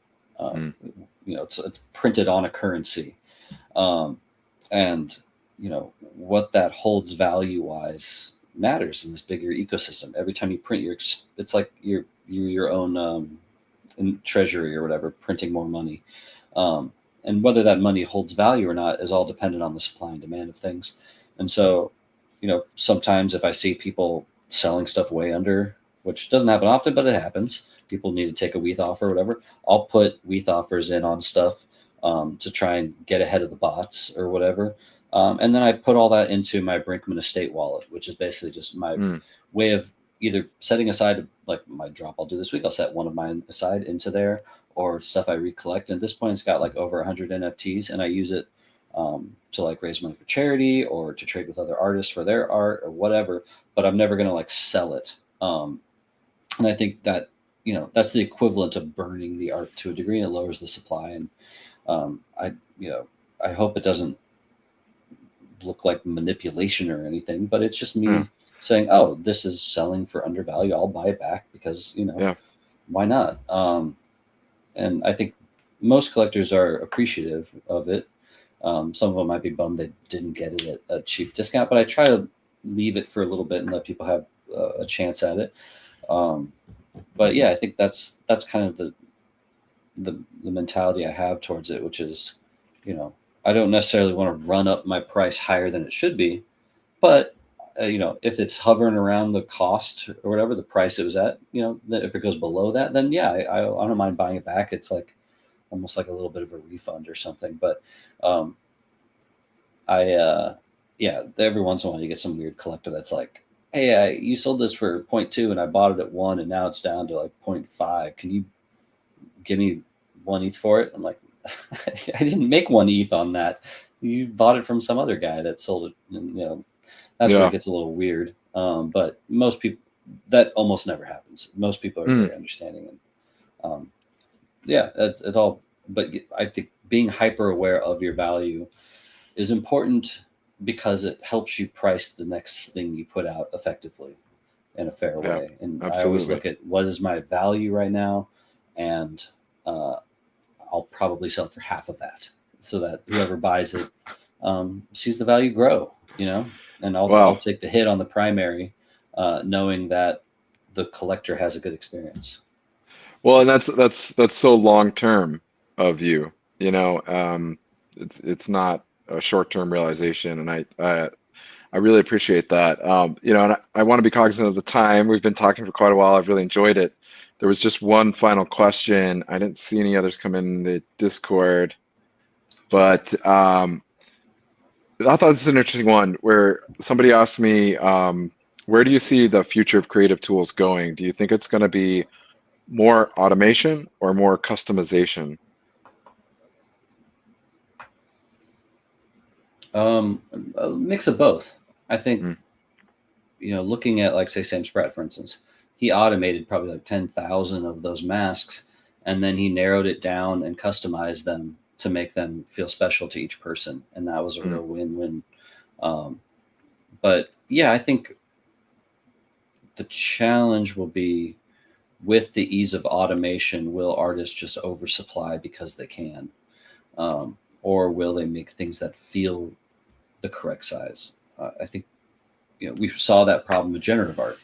It's printed on a currency, and what that holds value wise matters in this bigger ecosystem. Every time you print, it's like you're your own in treasury or whatever, printing more money. And whether that money holds value or not is all dependent on the supply and demand of things. And so, sometimes if I see people selling stuff way under, which doesn't happen often, but it happens, people need to take a WETH offer or whatever, I'll put WETH offers in on stuff to try and get ahead of the bots or whatever. And then I put all that into my Brinkman estate wallet, which is basically just my way of either setting aside like my drop I'll do this week. I'll set one of mine aside into there, or stuff I recollect. And at this point, it's got like over 100 NFTs, and I use it to like raise money for charity or to trade with other artists for their art or whatever. But I'm never going to like sell it. And I think that, that's the equivalent of burning the art to a degree, and it lowers the supply. And I hope it doesn't look like manipulation or anything, but it's just me saying, oh, this is selling for undervalue, I'll buy it back because, why not? And I think most collectors are appreciative of it. Some of them might be bummed they didn't get it at a cheap discount, but I try to leave it for a little bit and let people have a chance at it. But yeah, I think that's kind of the mentality I have towards it, which is, I don't necessarily want to run up my price higher than it should be, but if it's hovering around the cost or whatever the price it was at, if it goes below that, then yeah, I don't mind buying it back. It's like almost like a little bit of a refund or something. But um, yeah, every once in a while you get some weird collector that's like, hey, you sold this for 0.2 and I bought it at 1 and now it's down to like 0.5. Can you give me 1 ETH for it? I'm like, I didn't make 1 ETH on that. You bought it from some other guy that sold it. And, that's where it gets a little weird. But most people, that almost never happens. Most people are very understanding. And yeah, it all. But I think being hyper aware of your value is important because it helps you price the next thing you put out effectively in a fair way. And absolutely. I always look at what is my value right now, and I'll probably sell it for half of that, so that whoever buys it sees the value grow. And I'll take the hit on the primary, knowing that the collector has a good experience. Well, and that's so long term of you. It's not a short term realization, and I really appreciate that. And I want to be cognizant of the time. We've been talking for quite a while. I've really enjoyed it. There was just one final question. I didn't see any others come in the Discord, but I thought this is an interesting one where somebody asked me, where do you see the future of creative tools going? Do you think it's going to be more automation or more customization? A mix of both. I think, looking at, like, say, Sam Spratt, for instance, he automated probably like 10,000 of those masks, and then he narrowed it down and customized them to make them feel special to each person. And that was a real win-win. But yeah, I think the challenge will be, with the ease of automation, will artists just oversupply because they can? Or will they make things that feel the correct size? I think, we saw that problem with generative art.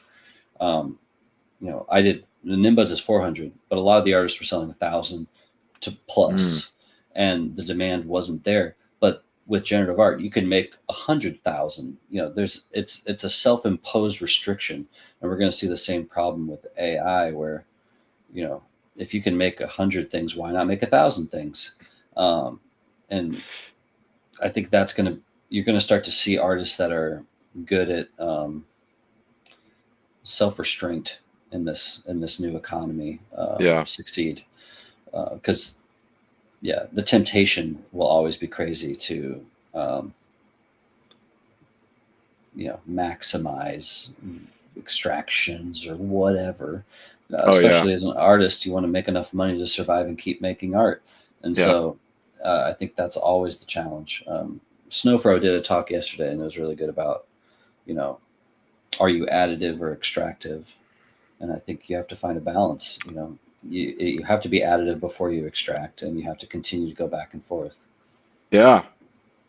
I did, the Nimbus is 400, but a lot of the artists were selling 1,000 to plus, and the demand wasn't there. But with generative art, you can make 100,000. It's a self-imposed restriction, and we're going to see the same problem with AI, where, if you can make 100 things, why not make 1,000 things? And I think you're going to start to see artists that are good at self-restraint in this new economy succeed. Because the temptation will always be crazy to maximize extractions or whatever. Especially as an artist, you want to make enough money to survive and keep making art. And so I think that's always the challenge. Snowfro did a talk yesterday, and it was really good about, are you additive or extractive? And I think you have to find a balance. You have to be additive before you extract, and you have to continue to go back and forth. I'm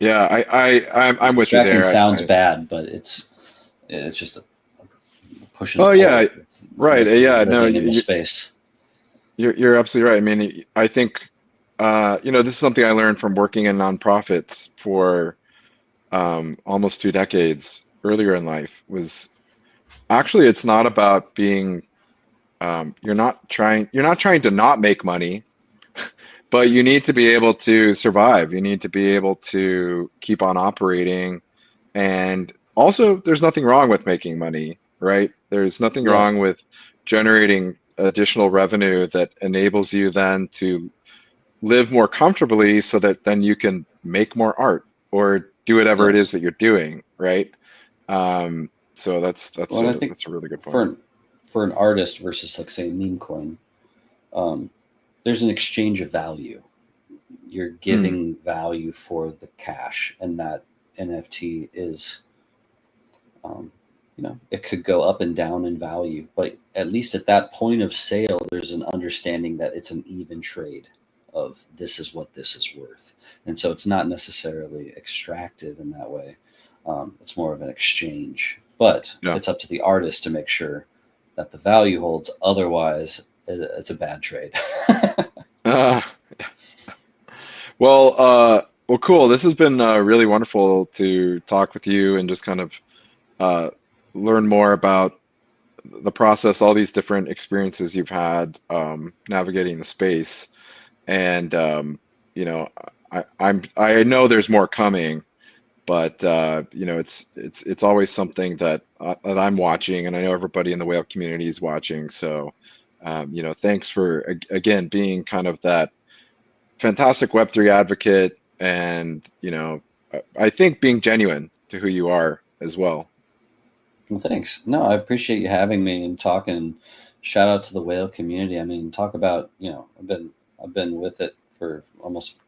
with you there. Extracting sounds bad, but it's just a pushing. Oh yeah, right. No, space. You're absolutely right. I mean, I think this is something I learned from working in nonprofits for almost 2 decades earlier in life. Was actually, it's not about being you're not trying to not make money, but you need to be able to survive. You need to be able to keep on operating. And also, there's nothing wrong with making money, right? There's nothing wrong with generating additional revenue that enables you then to live more comfortably, so that then you can make more art or do whatever it is that you're doing, right? So that's a really good point. For an artist versus, like, say, meme coin, there's an exchange of value. You're giving value for the cash, and that NFT is, it could go up and down in value, but at least at that point of sale, there's an understanding that it's an even trade of this is what this is worth. And so it's not necessarily extractive in that way. It's more of an exchange, but it's up to the artist to make sure that the value holds. Otherwise, it's a bad trade. Well, cool. This has been really wonderful to talk with you and just kind of uh, learn more about the process, all these different experiences you've had navigating the space. And I know there's more coming, but it's always something that I'm watching, and I know everybody in the whale community is watching. So thanks for again being kind of that fantastic Web3 advocate, and I think being genuine to who you are as well. Well, thanks. No, I appreciate you having me and talking. Shout out to the whale community. I mean, talk about, I've been with it for almost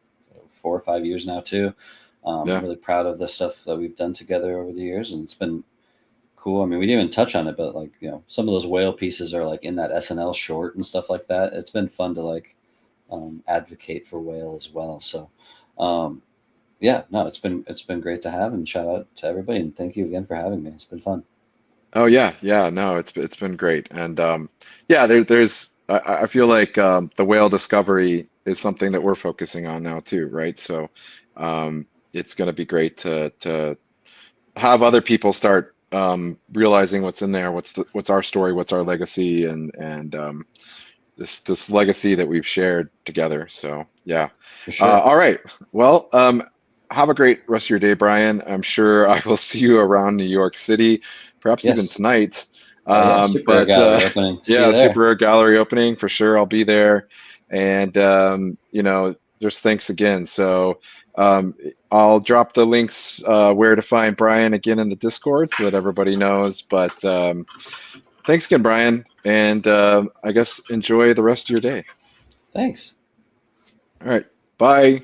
4 or 5 years now too. I'm Yeah. really proud of the stuff that we've done together over the years, and it's been cool. I mean, we didn't even touch on it, but like, some of those whale pieces are like in that SNL short and stuff like that. It's been fun to like advocate for whale as well. So, um, yeah, no, it's been great to have, and shout out to everybody, and thank you again for having me. It's been fun. Oh yeah, yeah. No, it's been great, and yeah, there's I feel like the whale discovery is something that we're focusing on now too, right? So it's going to be great to have other people start realizing what's in there, what's our story, what's our legacy, and this legacy that we've shared together. So yeah. For sure. All right. Well, have a great rest of your day, Brian. I'm sure I will see you around New York City, perhaps even Yes. tonight. Oh yeah, Super Rare But Gallery opening. See you yeah, Super there. Rare Gallery opening for sure. I'll be there, and just thanks again. So I'll drop the links where to find Brian again in the Discord so that everybody knows. But thanks again, Brian, and I guess enjoy the rest of your day. Thanks. All right, bye.